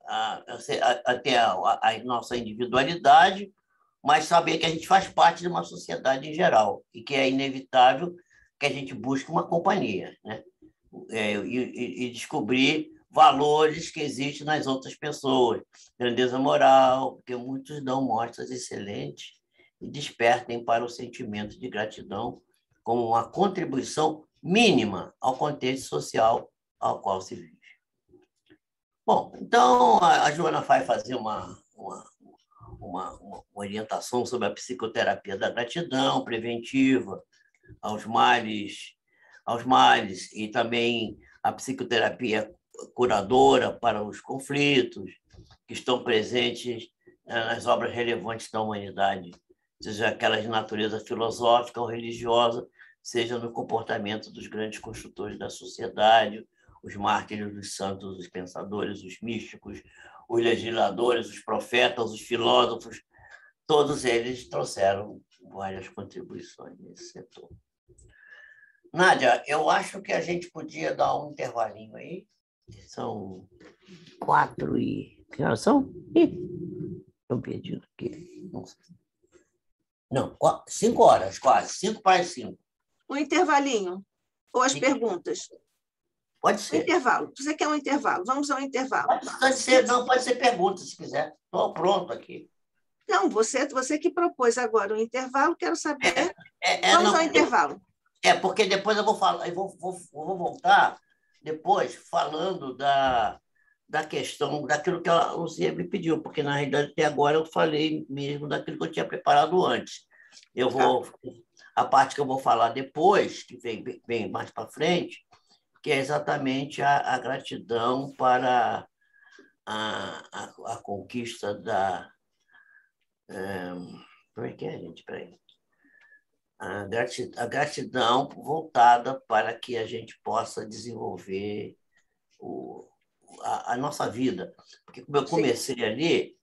ter a nossa individualidade, mas saber que a gente faz parte de uma sociedade em geral e que é inevitável que a gente busque uma companhia, né? E descobrir valores que existem nas outras pessoas, grandeza moral, porque muitos dão mostras excelentes e despertem para o sentimento de gratidão como uma contribuição mínima ao contexto social ao qual se vive. Bom, então a Joana vai fazer uma orientação sobre a psicoterapia da gratidão preventiva aos males e também a psicoterapia curadora para os conflitos que estão presentes nas obras relevantes da humanidade, seja aquelas de natureza filosófica ou religiosa, seja no comportamento dos grandes construtores da sociedade, os mártires, os santos, os pensadores, os místicos, os legisladores, os profetas, os filósofos, todos eles trouxeram várias contribuições nesse setor. Nádia, eu acho que a gente podia dar um intervalinho aí. São 4 e... Que horas são? Estou perdido aqui. Não, 5 horas, quase. 5 para as 5. Um intervalinho. Ou as perguntas? Pode ser. Um intervalo. Você quer um intervalo? Vamos ao intervalo. Pode ser pergunta, se quiser. Estou pronto aqui. Não, você que propôs agora o intervalo, quero saber. Vamos ao intervalo. Porque depois eu vou falar, vou voltar depois falando da questão, daquilo que a Luzia me pediu, porque, na realidade, até agora eu falei mesmo daquilo que eu tinha preparado antes. A parte que eu vou falar depois, que vem mais para frente, que é exatamente a gratidão para a conquista da... Como é que é, gente? Espera aí. A gratidão voltada para que a gente possa desenvolver a nossa vida. Porque como eu comecei ali,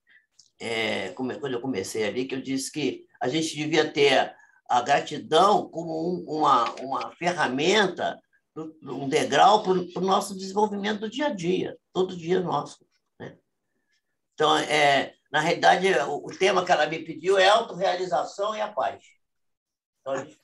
quando eu comecei ali, que eu disse que a gente devia ter a gratidão como uma ferramenta um degrau para o nosso desenvolvimento do dia a dia, todo dia nosso, né? Então, na realidade, o tema que ela me pediu é autorrealização e a paz. Então, a gente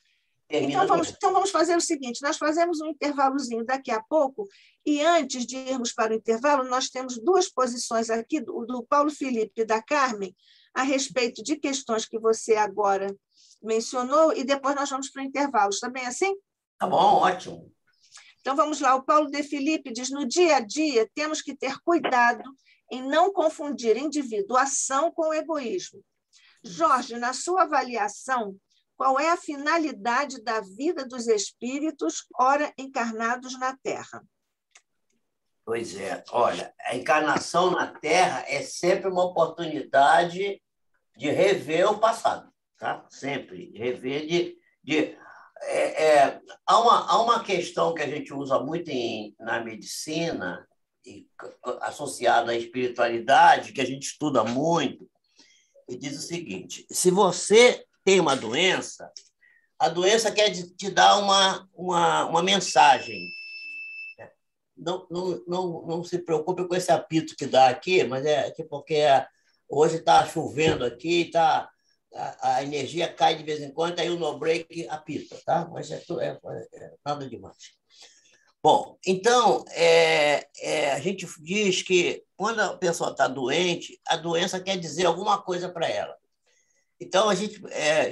termina então vamos fazer o seguinte, nós fazemos um intervalozinho daqui a pouco, e antes de irmos para o intervalo, nós temos duas posições aqui, do Paulo Felipe e da Carmen, a respeito de questões que você agora mencionou, e depois nós vamos para o intervalo. Está bem assim? Tá bom, ótimo. Então, vamos lá. O Paulo de Felipe diz, no dia a dia, temos que ter cuidado em não confundir individuação com egoísmo. Jorge, na sua avaliação, qual é a finalidade da vida dos espíritos, ora encarnados na Terra? Pois é. Olha, a encarnação na Terra é sempre uma oportunidade de rever o passado, tá? Sempre. Rever há uma questão que a gente usa muito na medicina, associada à espiritualidade, que a gente estuda muito, e diz o seguinte: se você tem uma doença, a doença quer te dar uma mensagem. Não se preocupe com esse apito que dá aqui, mas porque hoje está chovendo aqui, a energia cai de vez em quando, aí o no-break apita, tá? Mas é nada demais. Bom, então, a gente diz que quando a pessoa está doente, a doença quer dizer alguma coisa para ela. Então,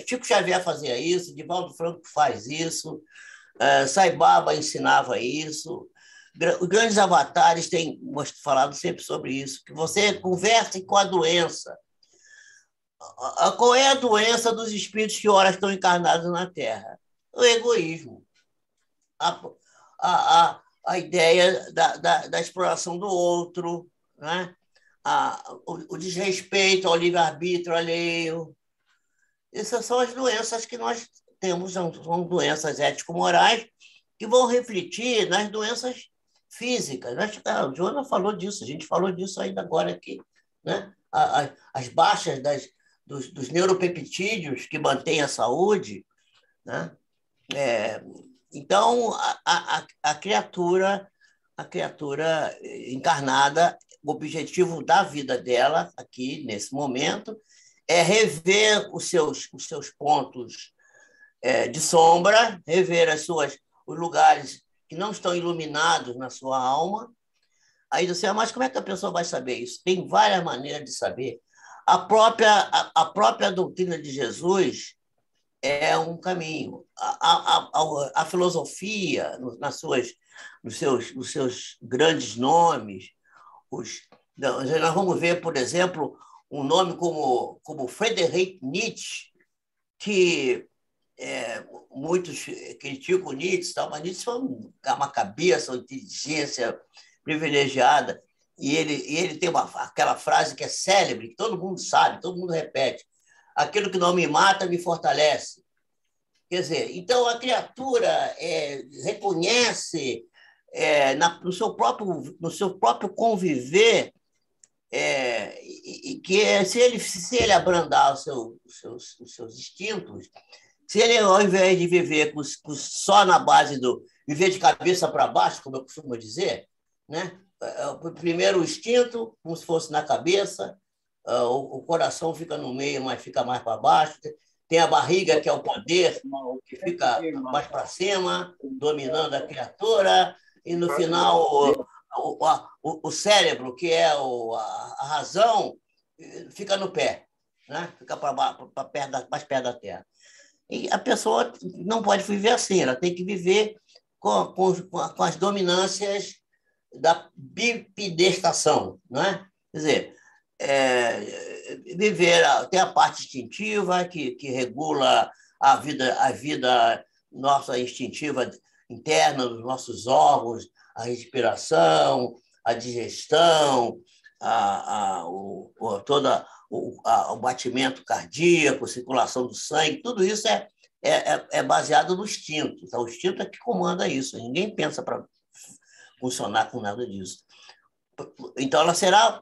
Chico Xavier fazia isso, Divaldo Franco faz isso, Sai Baba ensinava isso, os grandes avatares têm falado sempre sobre isso, que você converse com a doença. Qual é a doença dos espíritos que ora estão encarnados na Terra? O egoísmo. A ideia da exploração do outro, né? O desrespeito ao livre-arbítrio alheio. Essas são as doenças que nós temos, são doenças ético-morais que vão refletir nas doenças físicas. A Joana falou disso, a gente falou disso ainda agora aqui, né? As baixas dos neuropeptídeos que mantêm a saúde, né? Então, a criatura encarnada, o objetivo da vida dela, aqui, nesse momento, é rever os seus pontos de sombra, rever os lugares que não estão iluminados na sua alma. Aí você, mas como é que a pessoa vai saber isso? Tem várias maneiras de saber. A própria doutrina de Jesus é um caminho. A filosofia, nos seus grandes nomes, nós vamos ver, por exemplo, um nome como Friedrich Nietzsche, que muitos criticam Nietzsche, mas Nietzsche foi uma cabeça, uma inteligência privilegiada, e ele tem aquela frase que é célebre, que todo mundo sabe, todo mundo repete: aquilo que não me mata me fortalece. Quer dizer, então a criatura reconhece no seu próprio conviver que se ele abrandar os seus instintos, se ele, ao invés de viver só na base viver de cabeça para baixo, como eu costumo dizer, né? Primeiro o instinto, como se fosse na cabeça, o coração fica no meio, mas fica mais para baixo. Tem a barriga, que é o poder, que fica mais para cima, dominando a criatura, e no final o cérebro, que é a razão, fica no pé, né? Fica mais perto da terra. E a pessoa não pode viver assim, ela tem que viver com as dominâncias da bipedestação, né? Quer dizer, tem a parte instintiva que regula a vida nossa instintiva interna, dos nossos órgãos, a respiração, a digestão, todo o batimento cardíaco, circulação do sangue, tudo isso é baseado no instinto. Então, o instinto é que comanda isso, ninguém pensa para funcionar com nada disso. Então, ela será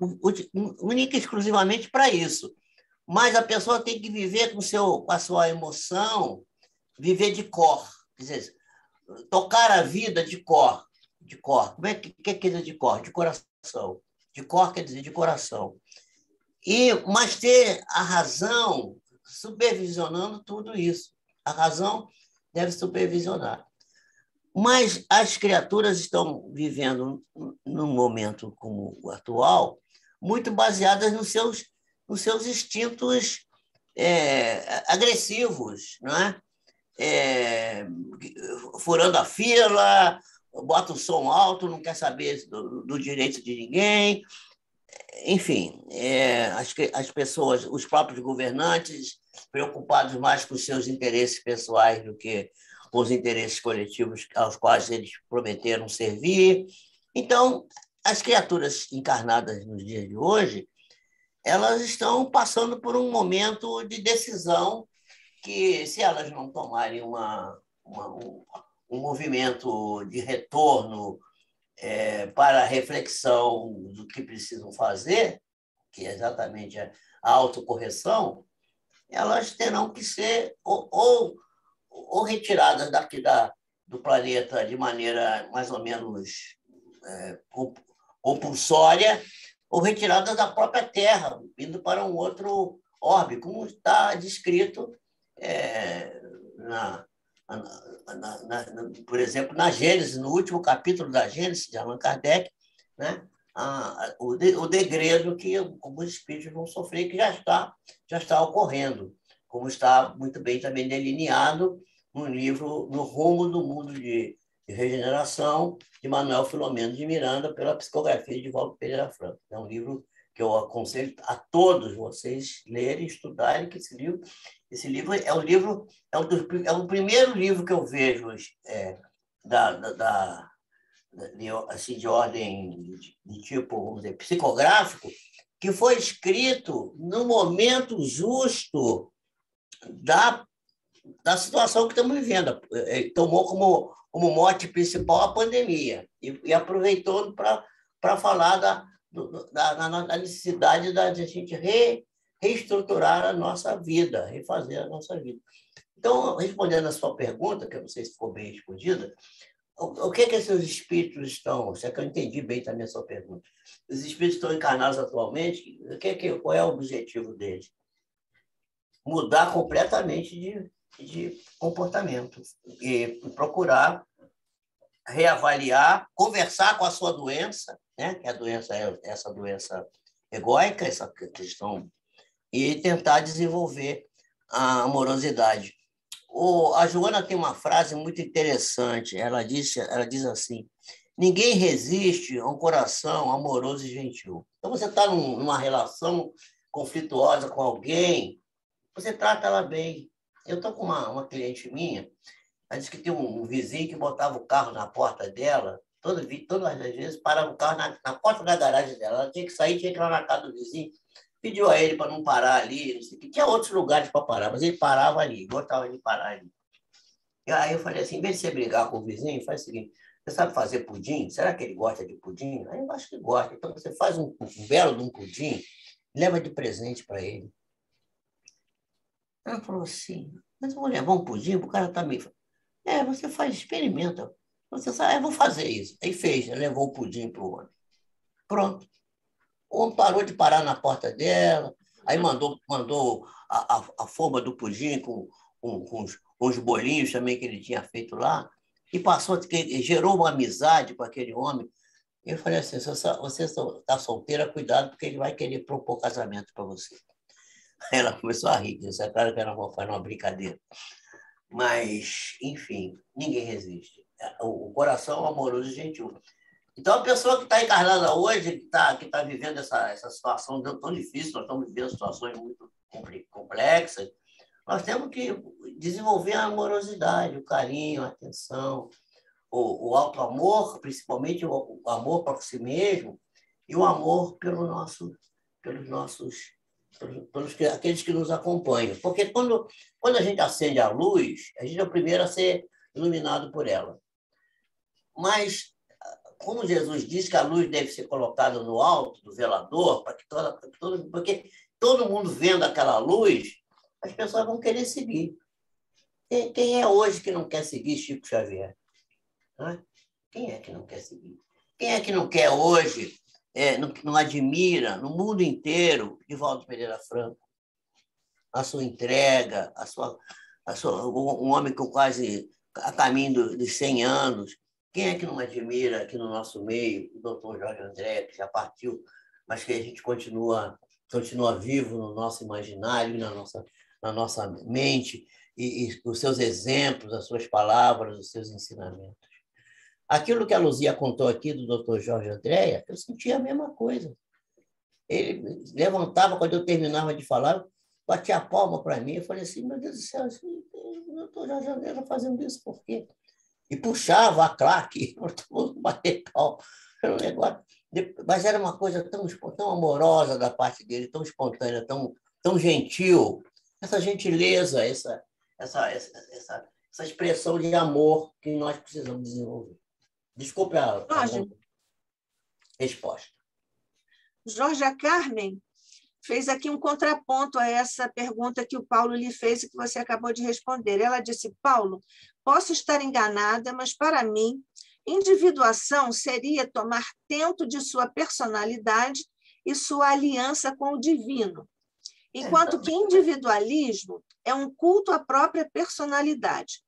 única e exclusivamente para isso. Mas a pessoa tem que viver com a sua emoção, viver de cor. Quer dizer, tocar a vida de cor. De cor. Como é que quer dizer de cor? De coração. De cor quer dizer de coração. Mas ter a razão supervisionando tudo isso. A razão deve supervisionar. Mas as criaturas estão vivendo num momento como o atual, muito baseadas nos seus instintos agressivos, não é? Furando a fila, bota o som alto, não quer saber do direito de ninguém. Enfim, as pessoas, os próprios governantes, preocupados mais com os seus interesses pessoais do que com os interesses coletivos aos quais eles prometeram servir. Então, as criaturas encarnadas nos dias de hoje, elas estão passando por um momento de decisão que, se elas não tomarem um movimento de retorno para a reflexão do que precisam fazer, que é exatamente a autocorreção, elas terão que ser ou retiradas daqui do planeta de maneira mais ou menos compulsória, ou retiradas da própria Terra, indo para um outro orbe, como está descrito por exemplo, na Gênesis, no último capítulo da Gênesis, de Allan Kardec, né? O degredo que os espíritos vão sofrer, que já está ocorrendo, como está muito bem também delineado no livro No Rumo do Mundo de Regeneração, de Manuel Filomeno de Miranda, pela psicografia de Valdo Pereira Franco. É um livro que eu aconselho a todos vocês lerem, estudarem, que esse livro é o primeiro livro que eu vejo assim, de ordem de tipo, vamos dizer, psicográfico, que foi escrito no momento justo da situação que estamos vivendo. Tomou como mote principal a pandemia e aproveitou para falar da necessidade da gente reestruturar a nossa vida, refazer a nossa vida. Então, respondendo a sua pergunta, que eu não sei se ficou bem respondida, o que esses espíritos estão... Se é que eu entendi bem também a sua pergunta. Os espíritos estão encarnados atualmente, qual é o objetivo deles? Mudar completamente de comportamento e procurar reavaliar, conversar com a sua doença, né? Que a doença é essa doença egóica, essa questão, e tentar desenvolver a amorosidade. A Joana tem uma frase muito interessante. Ela diz assim: ninguém resiste a um coração amoroso e gentil. Então, você está numa relação conflituosa com alguém, você trata ela bem. Eu estou com uma cliente minha, ela disse que tem um vizinho que botava o carro na porta dela, todas as vezes parava o carro na porta da garagem dela. Ela tinha que sair, tinha que ir lá na casa do vizinho, pediu a ele para não parar ali, não sei o que. Tinha outros lugares para parar, mas ele parava ali, gostava de parar ali. E aí eu falei assim, em vez de você brigar com o vizinho, faz o seguinte: você sabe fazer pudim? Será que ele gosta de pudim? Aí eu acho que gosta. Então você faz um belo de um pudim, leva de presente para ele. Ela falou assim, mas eu vou levar um pudim, o cara também. Você faz, experimenta. Você sabe, eu vou fazer isso. Aí fez, levou o pudim para o homem. Pronto. O homem parou de parar na porta dela, aí mandou a forma do pudim com os bolinhos também que ele tinha feito lá, e gerou uma amizade com aquele homem. Eu falei assim, se você está solteira, cuidado, porque ele vai querer propor casamento para você. Ela começou a rir, isso é claro que era uma brincadeira. Mas, enfim, ninguém resiste. O coração amoroso e gentil. Então, a pessoa que está encarnada hoje, que está vivendo essa situação tão difícil, nós estamos vivendo situações muito complexas, nós temos que desenvolver a amorosidade, o carinho, a atenção, o auto-amor, principalmente o amor para si mesmo, e o amor aqueles que nos acompanham. Porque quando a gente acende a luz, a gente é o primeiro a ser iluminado por ela. Mas, como Jesus diz que a luz deve ser colocada no alto do velador, porque todo mundo vendo aquela luz, as pessoas vão querer seguir. Quem é hoje que não quer seguir Chico Xavier? Né? Quem é que não quer seguir? Quem é que não quer hoje, não admira no mundo inteiro Divaldo Pereira Franco, a sua entrega, um homem com quase a caminho dos 100 anos. Quem é que não admira aqui no nosso meio o doutor Jorge André, que já partiu, mas que a gente continua vivo no nosso imaginário, na nossa mente, e os seus exemplos, as suas palavras, os seus ensinamentos. Aquilo que a Luzia contou aqui do doutor Jorge Andréa, eu sentia a mesma coisa. Ele levantava, quando eu terminava de falar, batia a palma para mim, eu falei assim, meu Deus do céu, o doutor Jorge Andréa está fazendo isso por quê? E puxava a claque, para todo mundo bater palma. Era um negócio, mas era uma coisa tão amorosa da parte dele, tão espontânea, tão gentil. Essa gentileza, essa expressão de amor que nós precisamos desenvolver. Desculpe a resposta. Jorge, a Carmen fez aqui um contraponto a essa pergunta que o Paulo lhe fez e que você acabou de responder. Ela disse, Paulo, posso estar enganada, mas para mim, individuação seria tomar tento de sua personalidade e sua aliança com o divino, enquanto que individualismo é um culto à própria personalidade.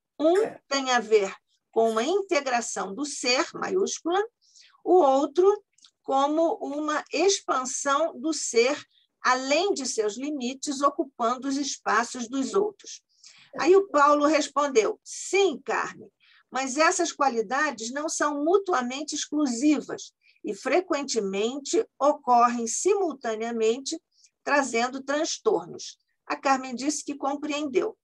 Tem a ver com uma integração do ser, maiúscula, o outro como uma expansão do ser além de seus limites, ocupando os espaços dos outros. Aí o Paulo respondeu, sim, Carmen, mas essas qualidades não são mutuamente exclusivas e frequentemente ocorrem simultaneamente, trazendo transtornos. A Carmen disse que compreendeu.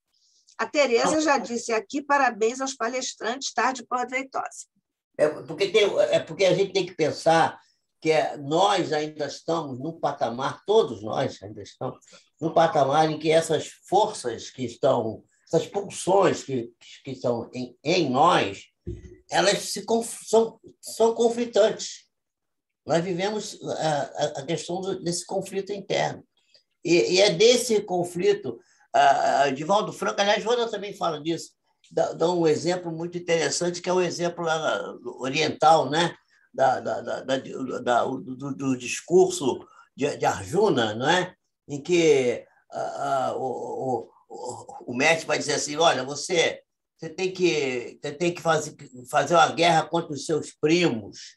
A Tereza já disse aqui, parabéns aos palestrantes, tarde proveitosa. Porque a gente tem que pensar que nós ainda estamos num patamar, todos nós ainda estamos num patamar em que essas forças que estão, essas pulsões que estão em nós, elas são conflitantes. Nós vivemos a questão desse conflito interno. E é desse conflito, Divaldo Franco, aliás, Joana também fala disso, dá um exemplo muito interessante, que é o exemplo oriental, né? Do discurso de Arjuna, não é? Em que o mestre vai dizer assim, olha, você tem que fazer uma guerra contra os seus primos,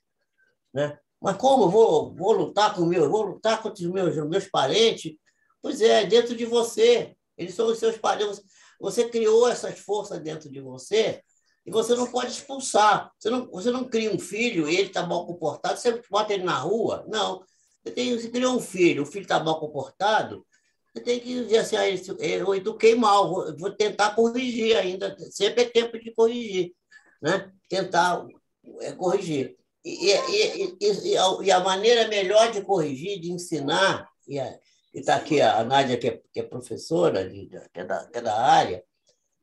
né? Mas como eu vou lutar contra os meus parentes? Pois é, dentro de você. Eles são os seus parentes. Você criou essas forças dentro de você e você não pode expulsar. Você não cria um filho e ele está mal comportado, você bota ele na rua. Não. Você criou um filho, o filho está mal comportado, você tem que dizer assim, eu eduquei mal, vou tentar corrigir ainda. Sempre é tempo de corrigir, né? Tentar corrigir. E a maneira melhor de corrigir, de ensinar, e está aqui a Nádia, que é professora, que é da área,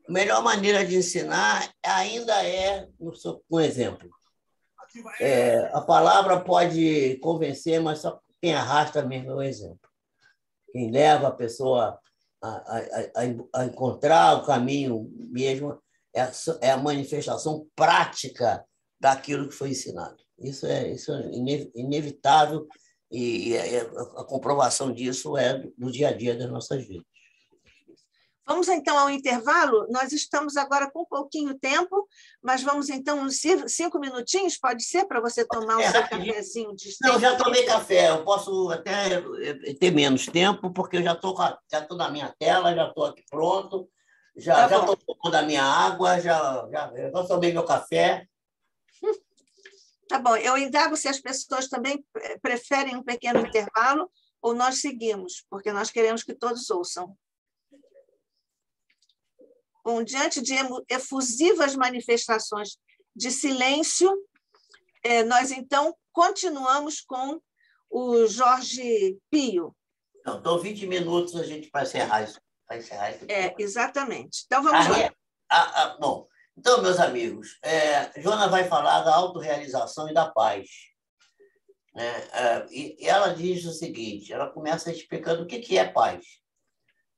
a melhor maneira de ensinar ainda é um exemplo. A palavra pode convencer, mas só quem arrasta mesmo é o exemplo. Quem leva a pessoa a encontrar o caminho mesmo é a manifestação prática daquilo que foi ensinado. Isso é inevitável e a comprovação disso é do dia a dia das nossas vidas. Vamos, então, ao intervalo. Nós estamos agora com pouquinho tempo, mas vamos, então, uns 5 minutinhos, pode ser, para você tomar o seu cafezinho de Não, eu já tomei café. Eu posso até ter menos tempo, porque eu já estou na minha tela, já estou aqui pronto, já estou tomando a minha água, já tomei meu café. Tá bom. Eu indago se as pessoas também preferem um pequeno intervalo ou nós seguimos, porque nós queremos que todos ouçam. Bom, diante de efusivas manifestações de silêncio, nós, então, continuamos com o Jorge Pio. Não, então 20 minutos a gente vai encerrar isso. Exatamente. Então, vamos lá. Bom, então, meus amigos, Joana vai falar da autorrealização e da paz. Né? E ela diz o seguinte, ela começa explicando o que é paz.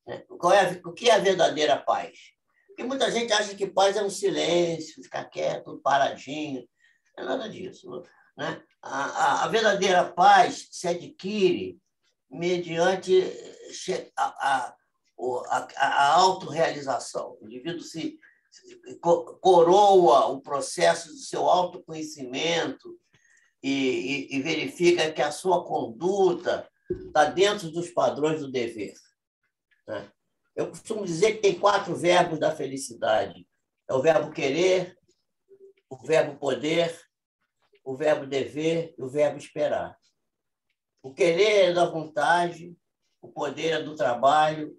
Né? O que é a verdadeira paz? E muita gente acha que paz é um silêncio, ficar quieto, paradinho. Não é nada disso, né? A verdadeira paz se adquire mediante a autorrealização. O indivíduo se coroa o processo do seu autoconhecimento e verifica que a sua conduta está dentro dos padrões do dever, né? Eu costumo dizer que tem 4 verbos da felicidade. É o verbo querer, o verbo poder, o verbo dever e o verbo esperar. O querer é da vontade, o poder é do trabalho,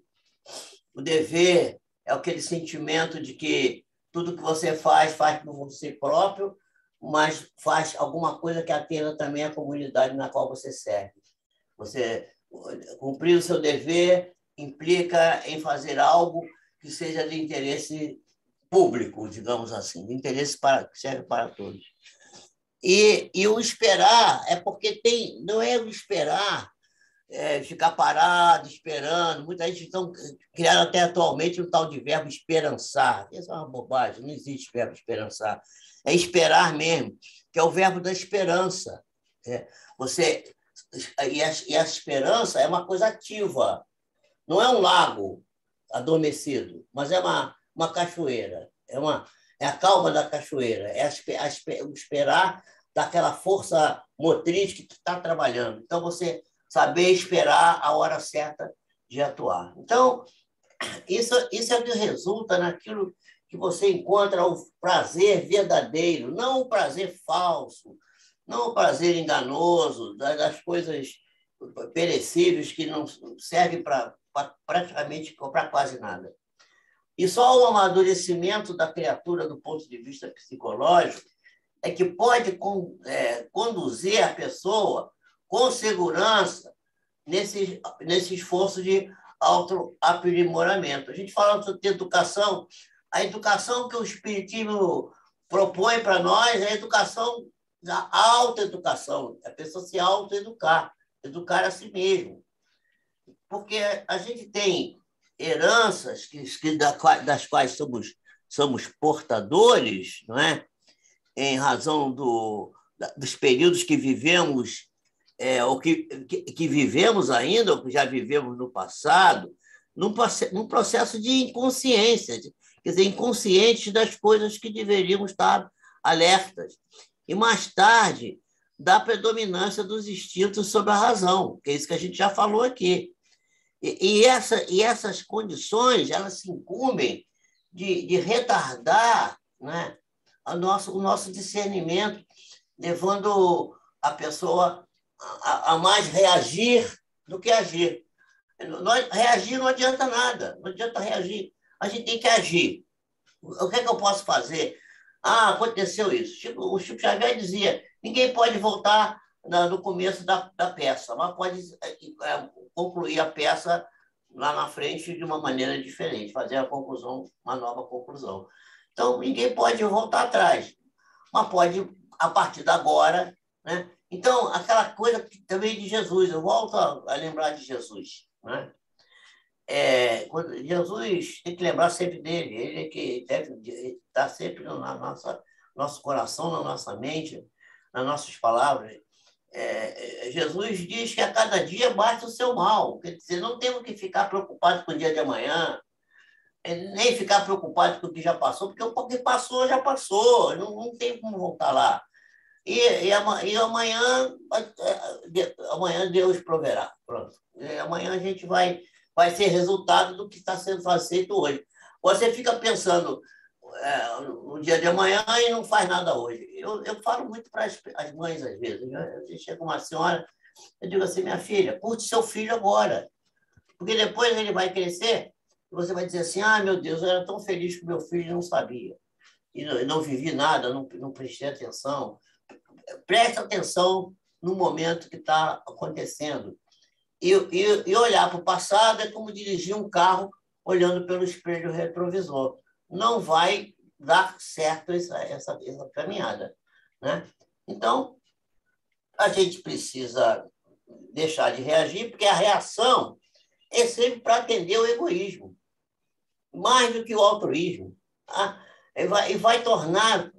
o dever é aquele sentimento de que tudo que você faz por você próprio, mas faz alguma coisa que atenda também a comunidade na qual você serve. Você cumprir o seu dever implica em fazer algo que seja de interesse público, digamos assim, de interesse que serve para todos. E o esperar é porque não é o esperar, ficar parado, esperando. Muita gente estão criando até atualmente um tal de verbo esperançar. Isso é uma bobagem, não existe verbo esperançar. É esperar mesmo, que é o verbo da esperança. E a esperança é uma coisa ativa. Não é um lago adormecido, mas é uma cachoeira. É a calma da cachoeira. É o esperar daquela força motriz que está trabalhando. Então, você saber esperar a hora certa de atuar. Então, isso é o que resulta naquilo que você encontra o prazer verdadeiro, não o prazer falso, não o prazer enganoso das coisas perecíveis que não servem para praticamente para quase nada. E só o amadurecimento da criatura do ponto de vista psicológico é que pode conduzir a pessoa com segurança nesse esforço de autoaprimoramento. A gente fala sobre educação, a educação que o Espiritismo propõe para nós é a educação da autoeducação, a pessoa se autoeducar, educar a si mesmo. Porque a gente tem heranças das quais somos portadores, não é? Em razão dos períodos que vivemos, ou que vivemos ainda, ou que já vivemos no passado, num processo de inconsciência, quer dizer, inconscientes das coisas que deveríamos estar alertas. E, mais tarde, da predominância dos instintos sobre a razão, que é isso que a gente já falou aqui. E essas condições, elas se incumbem de retardar, né, o nosso discernimento, levando a pessoa a mais reagir do que agir. Reagir não adianta nada, não adianta reagir. A gente tem que agir. O que é que eu posso fazer? Aconteceu isso. O Chico Xavier dizia, ninguém pode voltar no começo da peça, mas pode concluir a peça lá na frente de uma maneira diferente, fazer a conclusão, uma nova conclusão. Então, ninguém pode voltar atrás, mas pode, a partir de agora, né? Então, aquela coisa também de Jesus, eu volto a lembrar de Jesus, né? Jesus tem que lembrar sempre dele, ele é que deve estar sempre no nosso coração, na nossa mente, nas nossas palavras. Jesus diz que a cada dia basta o seu mal, quer dizer, não temos que ficar preocupados com o dia de amanhã, nem ficar preocupado com o que já passou, porque o que passou já passou, não tem como voltar lá. E amanhã Deus proverá. Pronto. E amanhã a gente vai ser resultado do que está sendo feito hoje. Você fica pensando no dia de amanhã e não faz nada hoje. Eu falo muito para as mães, às vezes. Né? Chega uma senhora, eu digo assim, minha filha, curte seu filho agora. Porque depois ele vai crescer e você vai dizer assim, meu Deus, eu era tão feliz com meu filho e não sabia. E não vivi nada, não prestei atenção. Preste atenção no momento que está acontecendo. E olhar para o passado é como dirigir um carro olhando pelo espelho retrovisor. Não vai dar certo essa caminhada, né? Então, a gente precisa deixar de reagir, porque a reação é sempre para atender o egoísmo. mais do que o altruísmo. Tá? E vai tornar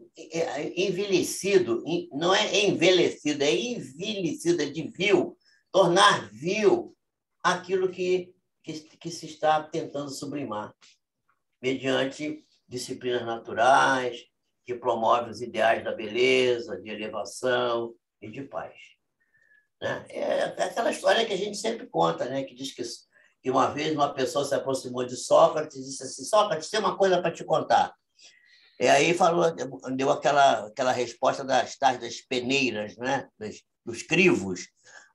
envelhecido, não é envelhecido, é envelhecido, é de vil, tornar vil aquilo que se está tentando sublimar, mediante disciplinas naturais, que promovem os ideais da beleza, de elevação e de paz. Né? É aquela história que a gente sempre conta, né? Que diz que uma vez uma pessoa se aproximou de Sócrates e disse assim: Sócrates, tem uma coisa para te contar. E aí deu aquela resposta das tais das peneiras, né? Dos crivos.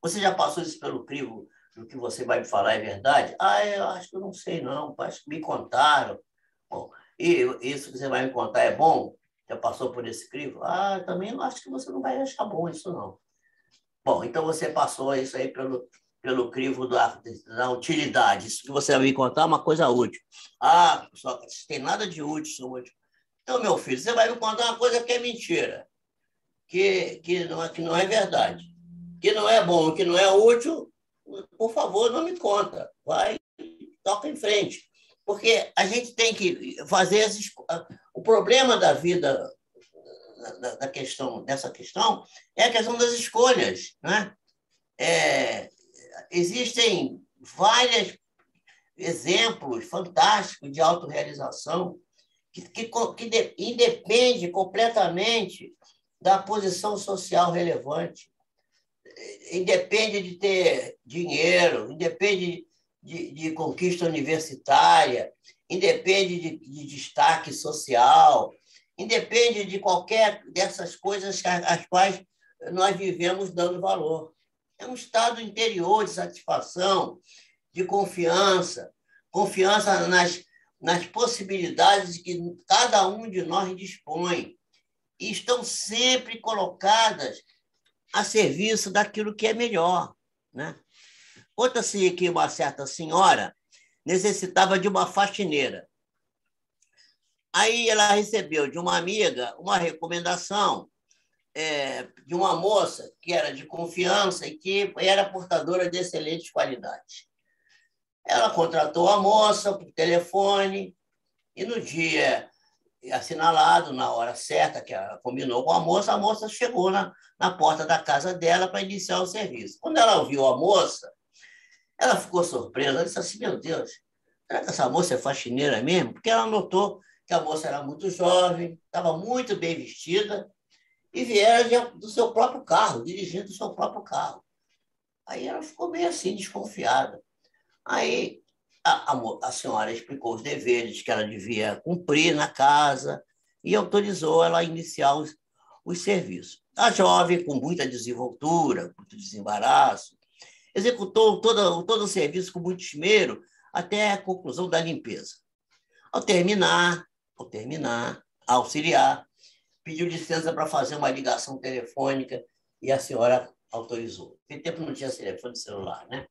Você já passou isso pelo crivo? O que você vai me falar é verdade? Eu acho que eu não sei, não. Acho que me contaram. Bom, e isso que você vai me contar é bom? Já passou por esse crivo? Também eu acho que você não vai achar bom isso, não. Bom, então você passou isso aí pelo crivo da utilidade. Isso que você vai me contar é uma coisa útil. Só que tem nada de útil, útil. Então, meu filho, você vai me contar uma coisa que é mentira, que não é verdade, que não é bom, que não é útil, por favor, não me conta. Vai, toca em frente. Porque a gente tem que fazer o problema da vida, dessa questão, é a questão das escolhas. Né? Existem vários exemplos fantásticos de autorrealização que independe completamente da posição social relevante, independe de ter dinheiro, independe de conquista universitária, independe de destaque social, independe de qualquer dessas coisas às quais nós vivemos dando valor. É um estado interior de satisfação, de confiança nas possibilidades que cada um de nós dispõe, e estão sempre colocadas a serviço daquilo que é melhor. Né? Conta-se que uma certa senhora necessitava de uma faxineira. Aí ela recebeu de uma amiga uma recomendação de uma moça que era de confiança e que era portadora de excelentes qualidades. Ela contratou a moça por telefone e no dia assinalado, na hora certa que ela combinou com a moça chegou na porta da casa dela para iniciar o serviço. Quando ela ouviu a moça, ela ficou surpresa. Ela disse assim: meu Deus, será que essa moça é faxineira mesmo? Porque ela notou que a moça era muito jovem, estava muito bem vestida e viera do seu próprio carro, dirigindo o seu próprio carro. Aí ela ficou meio assim, desconfiada. Aí a senhora explicou os deveres que ela devia cumprir na casa e autorizou ela a iniciar os serviços. A jovem, com muita desenvoltura, muito desembaraço, executou todo o serviço com muito esmero até a conclusão da limpeza. Ao terminar, a auxiliar pediu licença para fazer uma ligação telefônica e a senhora autorizou. Naquele tempo não tinha telefone celular, né?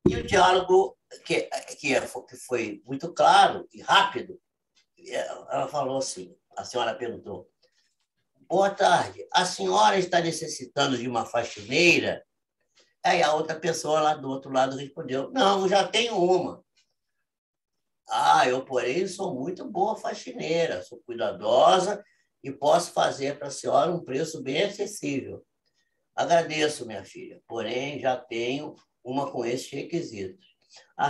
E o diálogo, que foi muito claro e rápido, ela falou assim, a senhora perguntou: boa tarde, a senhora está necessitando de uma faxineira? Aí a outra pessoa lá do outro lado respondeu: não, já tenho uma. Eu, porém, sou muito boa faxineira, sou cuidadosa e posso fazer para a senhora um preço bem acessível. Agradeço, minha filha, porém já tenho uma com esses requisitos.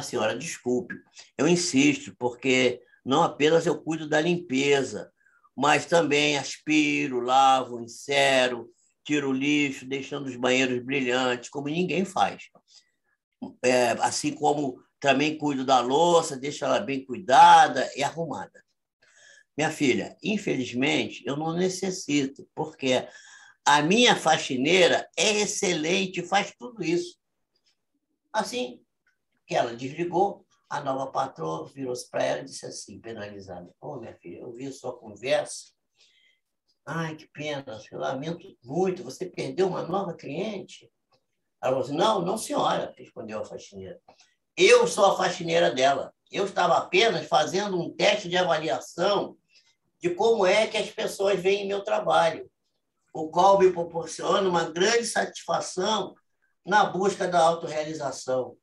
Senhora, desculpe, eu insisto, porque não apenas eu cuido da limpeza, mas também aspiro, lavo, encero, tiro o lixo, deixando os banheiros brilhantes, como ninguém faz. Assim como também cuido da louça, deixo ela bem cuidada e arrumada. Minha filha, infelizmente, eu não necessito, porque a minha faxineira é excelente, faz tudo isso. Assim que ela desligou, a nova patroa virou-se para ela e disse assim, penalizada: minha filha, eu vi a sua conversa. Que pena, eu lamento muito, você perdeu uma nova cliente? Ela falou assim: não, senhora, respondeu a faxineira. Eu sou a faxineira dela. Eu estava apenas fazendo um teste de avaliação de como é que as pessoas veem meu trabalho, o qual me proporciona uma grande satisfação na busca da autorrealização.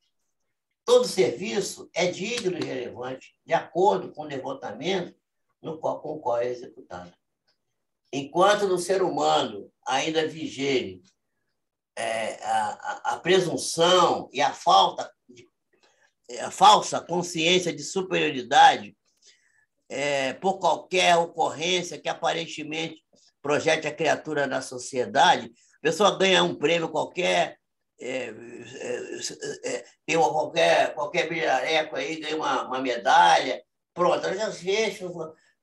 todo serviço é digno e relevante, de acordo com o devotamento com o qual é executado. Enquanto no ser humano ainda vigere a presunção e a falsa consciência de superioridade por qualquer ocorrência que aparentemente projete a criatura na sociedade, a pessoa ganha um prêmio qualquer, tem qualquer bilhareco aí, ganha uma medalha, pronto, ela já fez,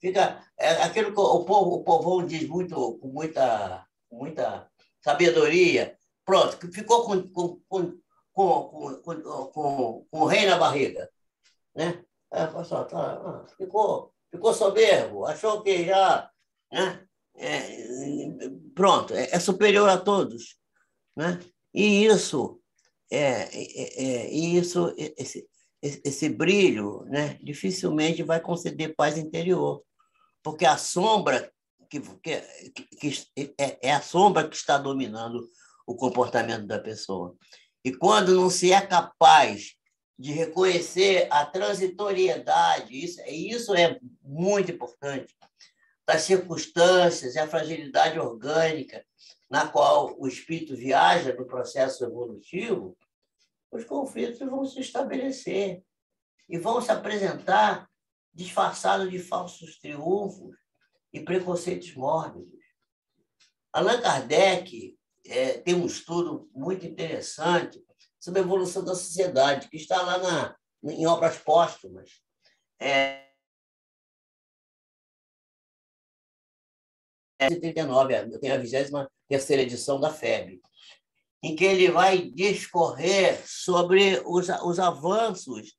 fica aquilo que o povão diz com muita sabedoria, pronto, ficou com o rei na barriga, né? Ficou soberbo, achou que já, né? Pronto, é superior a todos, né? E esse brilho, né, dificilmente vai conceder paz interior, porque a sombra é a sombra que está dominando o comportamento da pessoa. E quando não se é capaz de reconhecer a transitoriedade, isso é muito importante, das circunstâncias e a fragilidade orgânica na qual o espírito viaja no processo evolutivo, os conflitos vão se estabelecer e vão se apresentar disfarçados de falsos triunfos e preconceitos mórbidos. Allan Kardec tem um estudo muito interessante sobre a evolução da sociedade, que está lá em obras póstumas. Eu tenho a 23ª edição da FEB, em que ele vai discorrer sobre os avanços,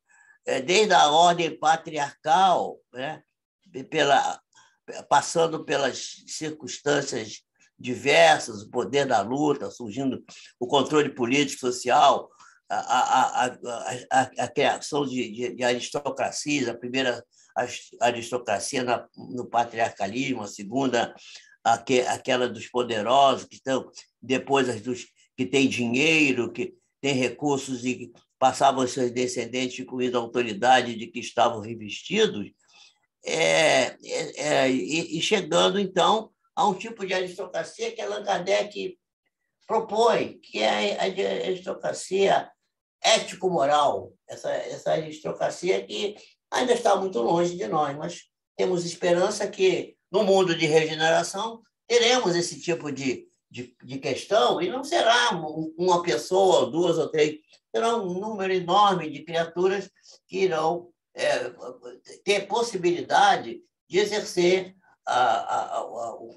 desde a ordem patriarcal, né, passando pelas circunstâncias diversas, o poder da luta, surgindo o controle político social, a criação de aristocracias, a primeira aristocracia no patriarcalismo, a segunda aquela dos poderosos, que estão depois as dos que têm dinheiro, que têm recursos e que passavam aos seus descendentes, incluindo a autoridade de que estavam revestidos, e chegando, então, a um tipo de aristocracia que Allan Kardec propõe, que é a aristocracia ético-moral, essa aristocracia que ainda está muito longe de nós, mas temos esperança que, no mundo de regeneração, teremos esse tipo de questão, e não será uma pessoa, ou duas ou três, será um número enorme de criaturas que irão ter possibilidade de exercer,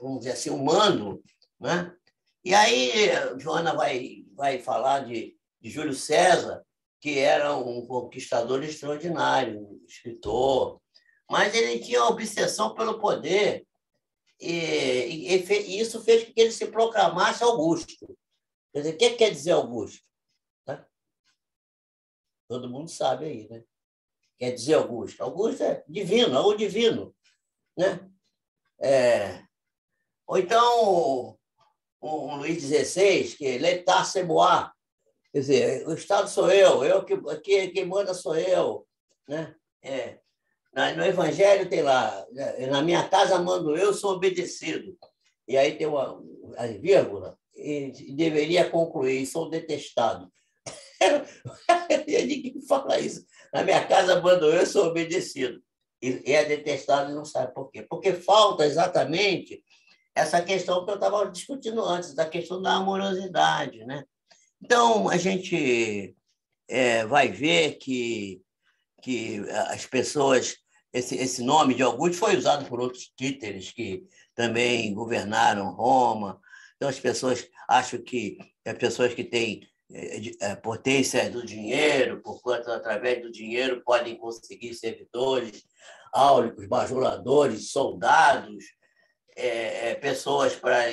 vamos dizer assim, o mando, né? E aí, Joana vai falar de Júlio César, que era um conquistador extraordinário, um escritor, mas ele tinha obsessão pelo poder, e isso fez com que ele se proclamasse Augusto. Quer dizer, o que quer dizer Augusto? Tá? Todo mundo sabe aí, né? Quer dizer Augusto. Augusto é divino, é o divino, né? Ou então, o Luís XVI, que l'état c'est moi, quer dizer, o Estado sou eu quem manda sou eu, né? No Evangelho tem lá, na minha casa mando eu, sou obedecido. E aí tem a vírgula, e deveria concluir, sou detestado. E ninguém fala isso. Na minha casa mando eu, sou obedecido. E é detestado e não sabe por quê. Porque falta exatamente essa questão que eu estava discutindo antes, da questão da amorosidade, né? Então, a gente vai ver que as pessoas, esse nome de Augusto foi usado por outros títeres que também governaram Roma. Então, as pessoas acham que as pessoas que têm potência do dinheiro, porquanto, através do dinheiro, podem conseguir servidores áureos, bajuladores, soldados, pessoas para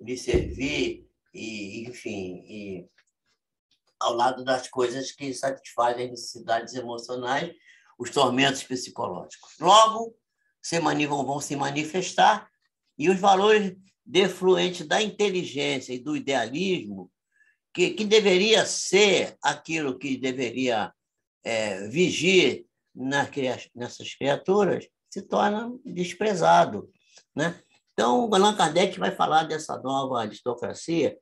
lhe servir, enfim, ao lado das coisas que satisfazem as necessidades emocionais, os tormentos psicológicos. Logo, vão se manifestar, e os valores defluentes da inteligência e do idealismo, que deveria ser aquilo que deveria vigie nessas criaturas, se torna desprezado, né? Então, o Allan Kardec vai falar dessa nova aristocracia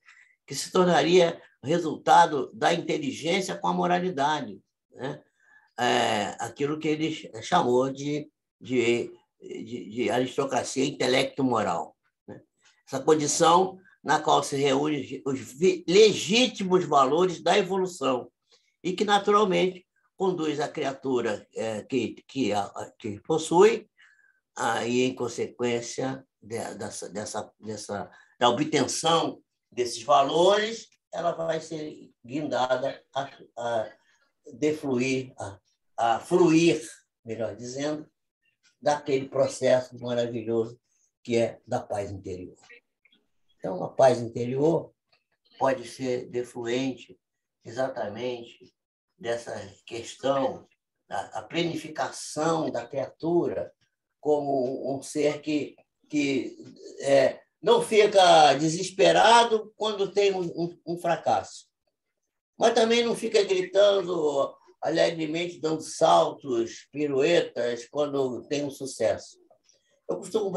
que se tornaria resultado da inteligência com a moralidade, né? Aquilo que ele chamou de aristocracia intelecto-moral, né? Essa condição na qual se reúnem os legítimos valores da evolução e que, naturalmente, conduz a criatura que possui, e, em consequência da obtenção desses valores, ela vai ser guindada a defluir, a fluir, melhor dizendo, daquele processo maravilhoso que é da paz interior. Então, a paz interior pode ser defluente exatamente dessa questão da planificação da criatura como um ser que não fica desesperado quando tem um fracasso, mas também não fica gritando alegremente, dando saltos, piruetas, quando tem um sucesso. Eu costumo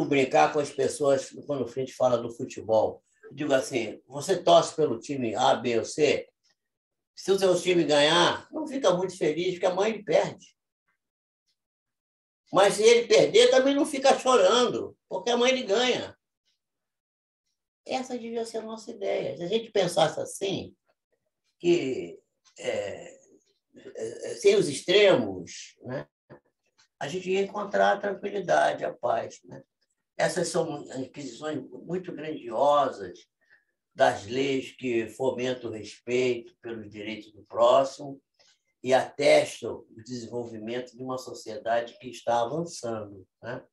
brincar com as pessoas quando a gente fala do futebol. Eu digo assim, você torce pelo time A, B ou C? Se o seu time ganhar, não fica muito feliz, porque a mãe perde. Mas se ele perder, também não fica chorando, porque a mãe ganha. Essa devia ser a nossa ideia. Se a gente pensasse assim, que sem os extremos, né, a gente ia encontrar a tranquilidade, a paz, né? Essas são aquisições muito grandiosas das leis que fomentam o respeito pelos direitos do próximo e atestam o desenvolvimento de uma sociedade que está avançando, né?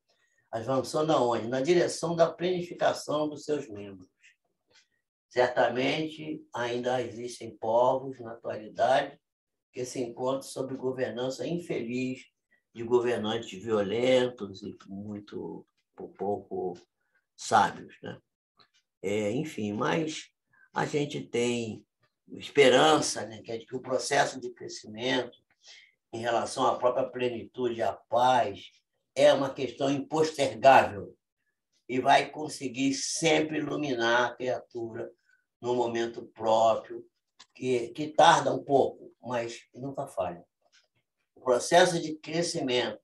Avançando aonde? Na direção da planificação dos seus membros. Certamente, ainda existem povos, na atualidade, que se encontram sob governança infeliz de governantes violentos e muito pouco sábios, né? Enfim, mas a gente tem esperança, né, que o processo de crescimento em relação à própria plenitude e à paz é uma questão impostergável e vai conseguir sempre iluminar a criatura no momento próprio, que tarda um pouco, mas nunca falha. O processo de crescimento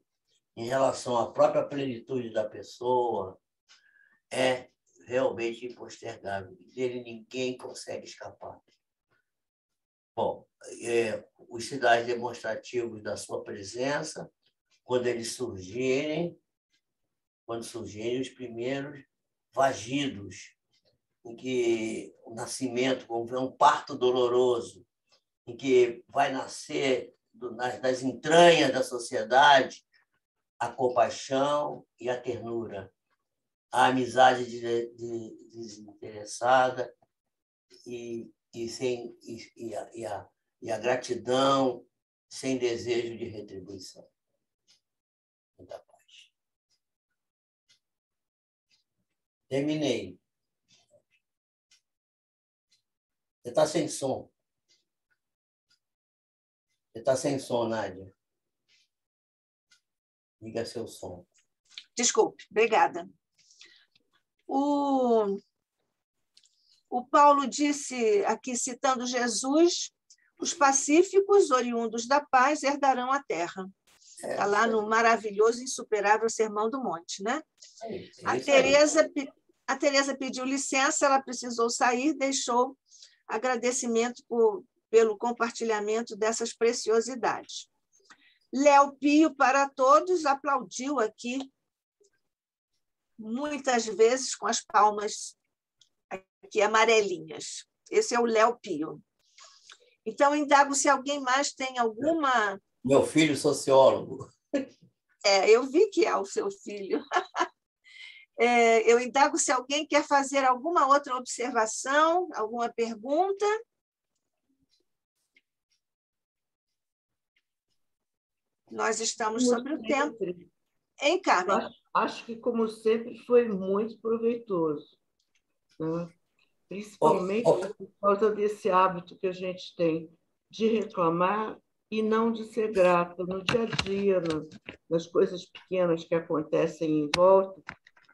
em relação à própria plenitude da pessoa é realmente impostergável. Dele ninguém consegue escapar. Bom, os sinais demonstrativos da sua presença, quando surgirem os primeiros vagidos, em que o nascimento, como é um parto doloroso, em que vai nascer das entranhas da sociedade a compaixão e a ternura, a amizade desinteressada e a gratidão sem desejo de retribuição. Muita paz. Terminei. Você está sem som. Você está sem som, Nádia. Liga seu som. Desculpe, obrigada. O Paulo disse, aqui citando Jesus, os pacíficos, oriundos da paz, herdarão a terra. Está lá no maravilhoso e insuperável Sermão do Monte, né? A Teresa pediu licença, ela precisou sair, deixou agradecimento pelo compartilhamento dessas preciosidades. Léo Pio, para todos, aplaudiu aqui, muitas vezes com as palmas aqui amarelinhas. Esse é o Léo Pio. Então, indago se alguém mais tem alguma... Meu filho sociólogo. Eu vi que é o seu filho. Eu indago se alguém quer fazer alguma outra observação, alguma pergunta. Nós estamos sobre o tempo. Hein, Carmen? Acho que, como sempre, foi muito proveitoso, né? Principalmente por causa desse hábito que a gente tem de reclamar e não de ser grata no dia a dia, nas coisas pequenas que acontecem em volta,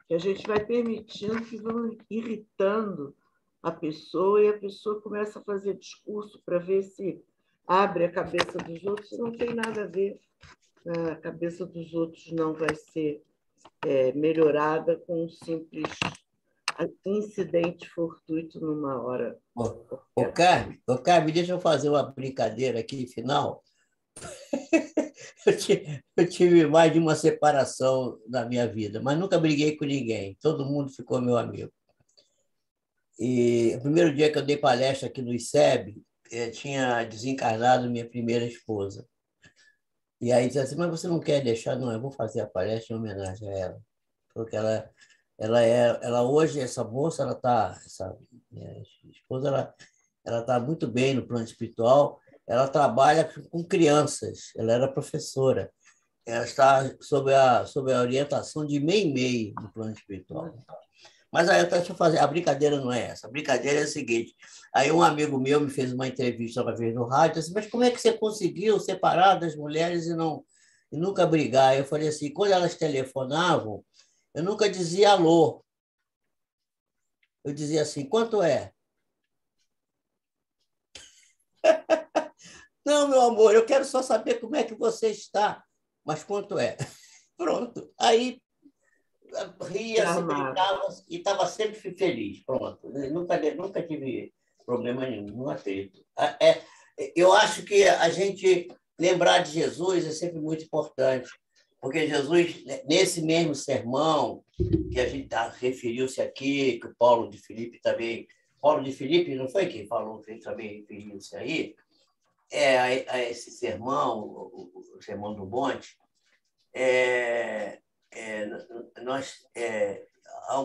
que a gente vai permitindo que vão irritando a pessoa e a pessoa começa a fazer discurso para ver se abre a cabeça dos outros e não tem nada a ver. A cabeça dos outros não vai ser melhorada com um simples incidente fortuito numa hora. Carmen, deixa eu fazer uma brincadeira aqui, final. Eu tive mais de uma separação na minha vida, mas nunca briguei com ninguém. Todo mundo ficou meu amigo. E o primeiro dia que eu dei palestra aqui no ICEB, eu tinha desencarnado minha primeira esposa. E aí disse assim, mas você não quer deixar? Não, eu vou fazer a palestra em homenagem a ela. Porque ela hoje, essa moça, essa minha esposa, ela está muito bem no plano espiritual, ela trabalha com crianças, ela era professora, ela está sob a orientação de Meimei no plano espiritual. Mas aí, deixa eu fazer, a brincadeira não é essa, a brincadeira é a seguinte, aí um amigo meu me fez uma entrevista uma vez no rádio, disse, mas como é que você conseguiu separar das mulheres e nunca brigar? Eu falei assim, quando elas telefonavam, eu nunca dizia alô, eu dizia assim, quanto é? Não, meu amor, eu quero só saber como é que você está, mas quanto é? Pronto. Aí ria, se brincava e estava sempre feliz. Pronto. Nunca tive problema nenhum, atrito. Eu acho que a gente lembrar de Jesus é sempre muito importante, porque Jesus, nesse mesmo sermão que a gente referiu-se aqui, que o Paulo de Filipe também... Paulo de Filipe, não foi quem falou, que também referiu-se aí? A esse sermão, o Sermão do Monte, há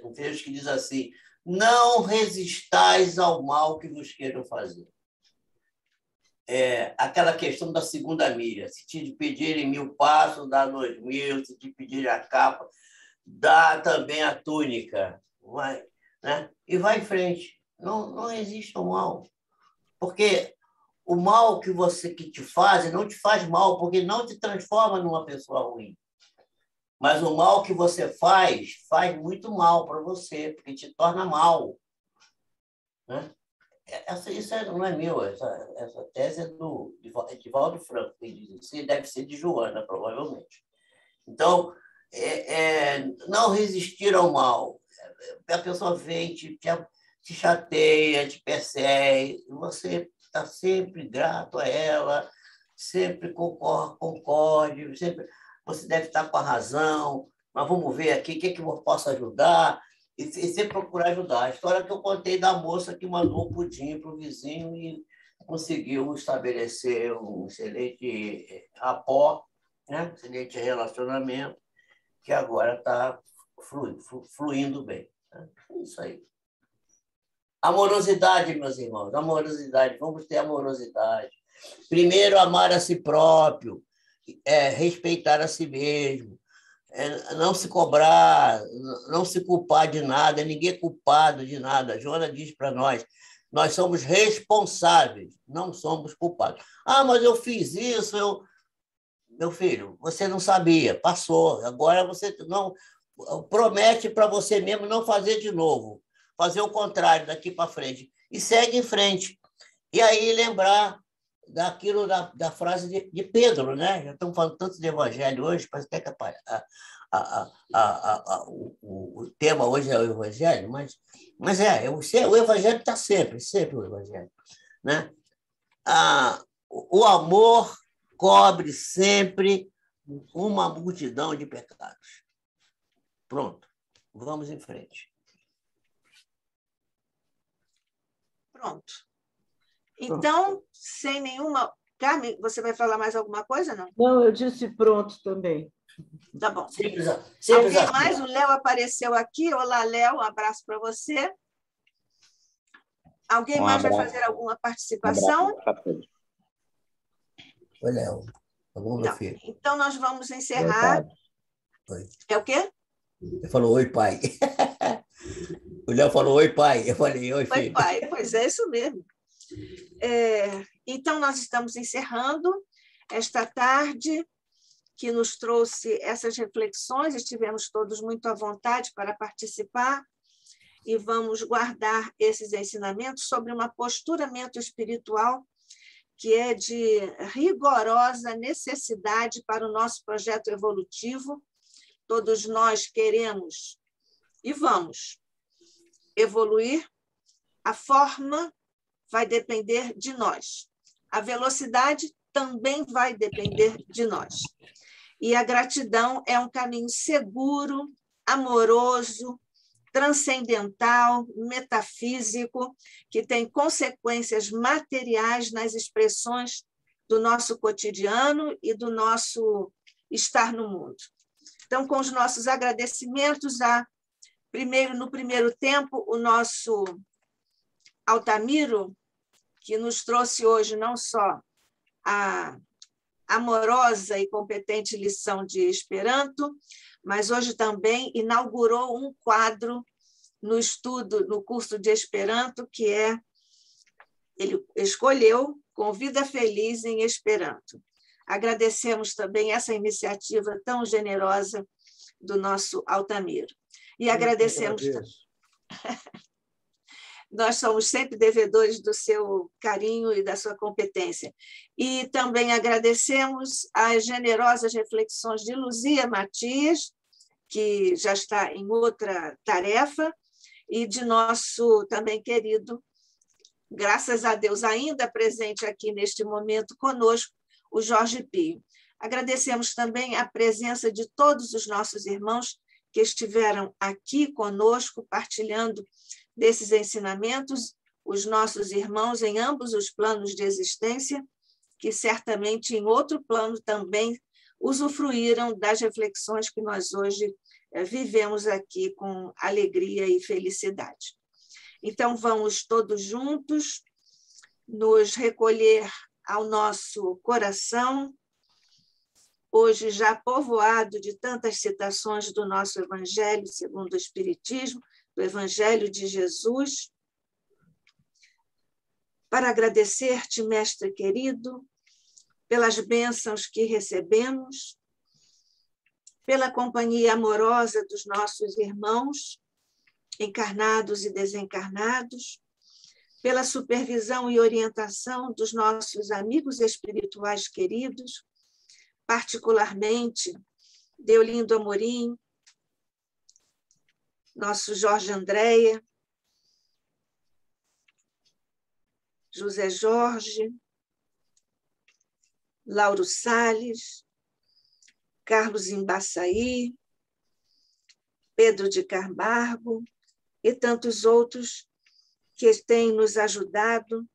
um trecho que diz assim, não resistais ao mal que vos queiram fazer. Aquela questão da segunda milha, se te pedirem 1000 passos, dá 2000, se te pedirem a capa, dá também a túnica. Vai, né? E vai em frente. Não resista ao mal. Porque o mal que te faz não te faz mal, porque não te transforma numa pessoa ruim. Mas o mal que você faz muito mal para você, porque te torna mal. Né? Isso não é meu, essa tese é do Divaldo Franco, que diz isso, deve ser de Joana, provavelmente. Então, não resistir ao mal. A pessoa vem, te chateia, te persegue, você está sempre grato a ela, sempre concorde, sempre você deve estar com a razão, mas vamos ver aqui o que eu posso ajudar, e sempre procurar ajudar. A história que eu contei da moça que mandou o pudim para o vizinho e conseguiu estabelecer um excelente rapport, né? Excelente relacionamento, que agora está fluindo bem. Né? É isso aí. Amorosidade, meus irmãos, amorosidade, vamos ter amorosidade. Primeiro, amar a si próprio, respeitar a si mesmo, não se cobrar, não se culpar de nada, ninguém é culpado de nada. A Joana diz para nós somos responsáveis, não somos culpados. Ah, mas eu fiz isso, Meu filho, você não sabia, passou, agora você não promete para você mesmo não fazer de novo, fazer o contrário daqui para frente, e segue em frente. E aí lembrar daquilo da frase de Pedro, né? Já estamos falando tanto de evangelho hoje, parece até que o tema hoje é o evangelho, mas o evangelho está sempre o evangelho. Né? O amor cobre sempre uma multidão de pecados. Pronto, vamos em frente. Pronto. Então, sem nenhuma... Carmen, você vai falar mais alguma coisa, não? Não, eu disse pronto também. Tá bom. Simples Alguém assim. mais? O Léo apareceu aqui. Olá, Léo, um abraço para você. Alguém mais vai fazer alguma participação? Oi, Léo. Tá bom, meu filho? Então, nós vamos encerrar. Oi. É o quê? Ele falou, oi, pai. O Léo falou, oi, pai. Eu falei, oi, filho. Oi, pai. Pois é, isso mesmo. Então, nós estamos encerrando esta tarde que nos trouxe essas reflexões, estivemos todos muito à vontade para participar e vamos guardar esses ensinamentos sobre um aposturamento espiritual que é de rigorosa necessidade para o nosso projeto evolutivo. Todos nós queremos e vamos evoluir. A forma vai depender de nós. A velocidade também vai depender de nós. E a gratidão é um caminho seguro, amoroso, transcendental, metafísico, que tem consequências materiais nas expressões do nosso cotidiano e do nosso estar no mundo. Então, com os nossos agradecimentos, no primeiro tempo, o nosso Altamiro, que nos trouxe hoje não só a amorosa e competente lição de Esperanto, mas hoje também inaugurou um quadro no curso de Esperanto, que ele escolheu Convida Feliz em Esperanto. Agradecemos também essa iniciativa tão generosa do nosso Altamiro. E agradecemos... Nós somos sempre devedores do seu carinho e da sua competência. E também agradecemos as generosas reflexões de Luzia Matias, que já está em outra tarefa, e de nosso também querido, graças a Deus, ainda presente aqui neste momento conosco, o Jorge Pio. Agradecemos também a presença de todos os nossos irmãos que estiveram aqui conosco, partilhando desses ensinamentos, os nossos irmãos em ambos os planos de existência, que certamente em outro plano também usufruíram das reflexões que nós hoje vivemos aqui com alegria e felicidade. Então, vamos todos juntos nos recolher ao nosso coração, hoje já povoado de tantas citações do nosso Evangelho segundo o Espiritismo, do Evangelho de Jesus, para agradecer-te, Mestre querido, pelas bênçãos que recebemos, pela companhia amorosa dos nossos irmãos, encarnados e desencarnados, pela supervisão e orientação dos nossos amigos espirituais queridos, particularmente Deolindo Amorim, nosso Jorge Andréia, José Jorge, Lauro Salles, Carlos Embaçaí, Pedro de Camargo e tantos outros que têm nos ajudado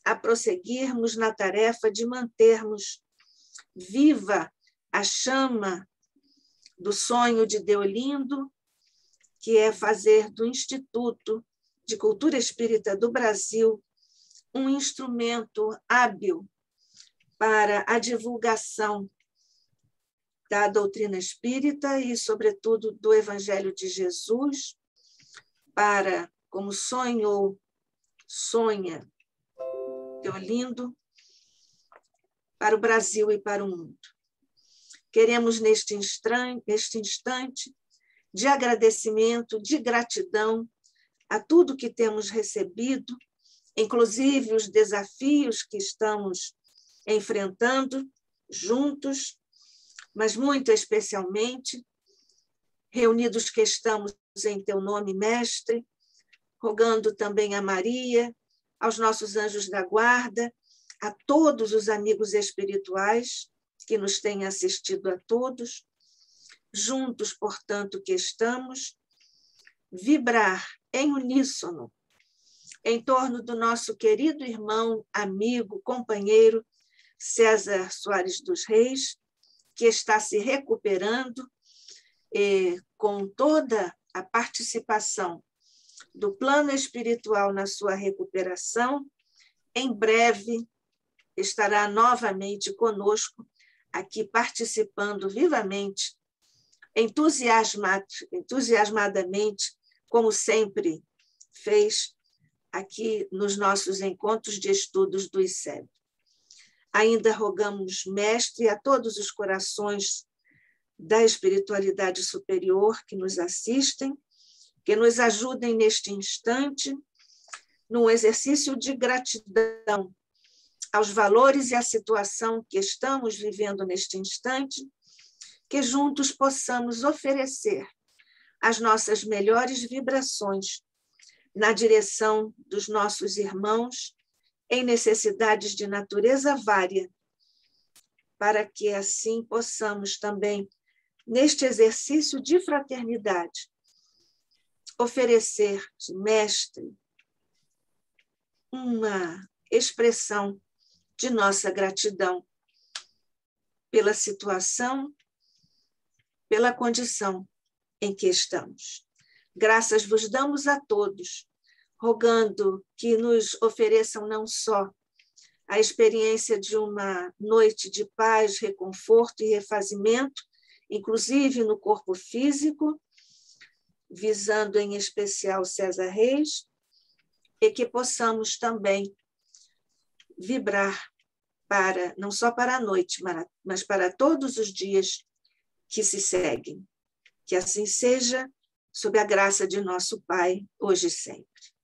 a prosseguirmos na tarefa de mantermos viva a chama do sonho de Deolindo, que é fazer do Instituto de Cultura Espírita do Brasil um instrumento hábil para a divulgação da doutrina espírita e, sobretudo, do Evangelho de Jesus, para, como sonha Deolindo, para o Brasil e para o mundo. Queremos, neste instante, de agradecimento, de gratidão a tudo que temos recebido, inclusive os desafios que estamos enfrentando juntos, mas muito especialmente, reunidos que estamos em teu nome, Mestre, rogando também a Maria, aos nossos anjos da guarda, a todos os amigos espirituais que nos têm assistido a todos, juntos, portanto, que estamos, vibrar em uníssono em torno do nosso querido irmão, amigo, companheiro, César Soares dos Reis, que está se recuperando com toda a participação do plano espiritual na sua recuperação. Em breve estará novamente conosco, aqui participando vivamente, entusiasmadamente, como sempre fez aqui nos nossos encontros de estudos do ICEB. Ainda rogamos, Mestre, a todos os corações da espiritualidade superior que nos assistem, que nos ajudem neste instante, num exercício de gratidão aos valores e à situação que estamos vivendo neste instante, que juntos possamos oferecer as nossas melhores vibrações na direção dos nossos irmãos em necessidades de natureza vária, para que assim possamos também, neste exercício de fraternidade, oferecer, Mestre, uma expressão de nossa gratidão pela situação, pela condição em que estamos. Graças vos damos a todos, rogando que nos ofereçam não só a experiência de uma noite de paz, reconforto e refazimento, inclusive no corpo físico, visando em especial César Reis, e que possamos também vibrar para, não só para a noite, mas para todos os dias que se seguem. Que assim seja, sob a graça de nosso Pai, hoje e sempre.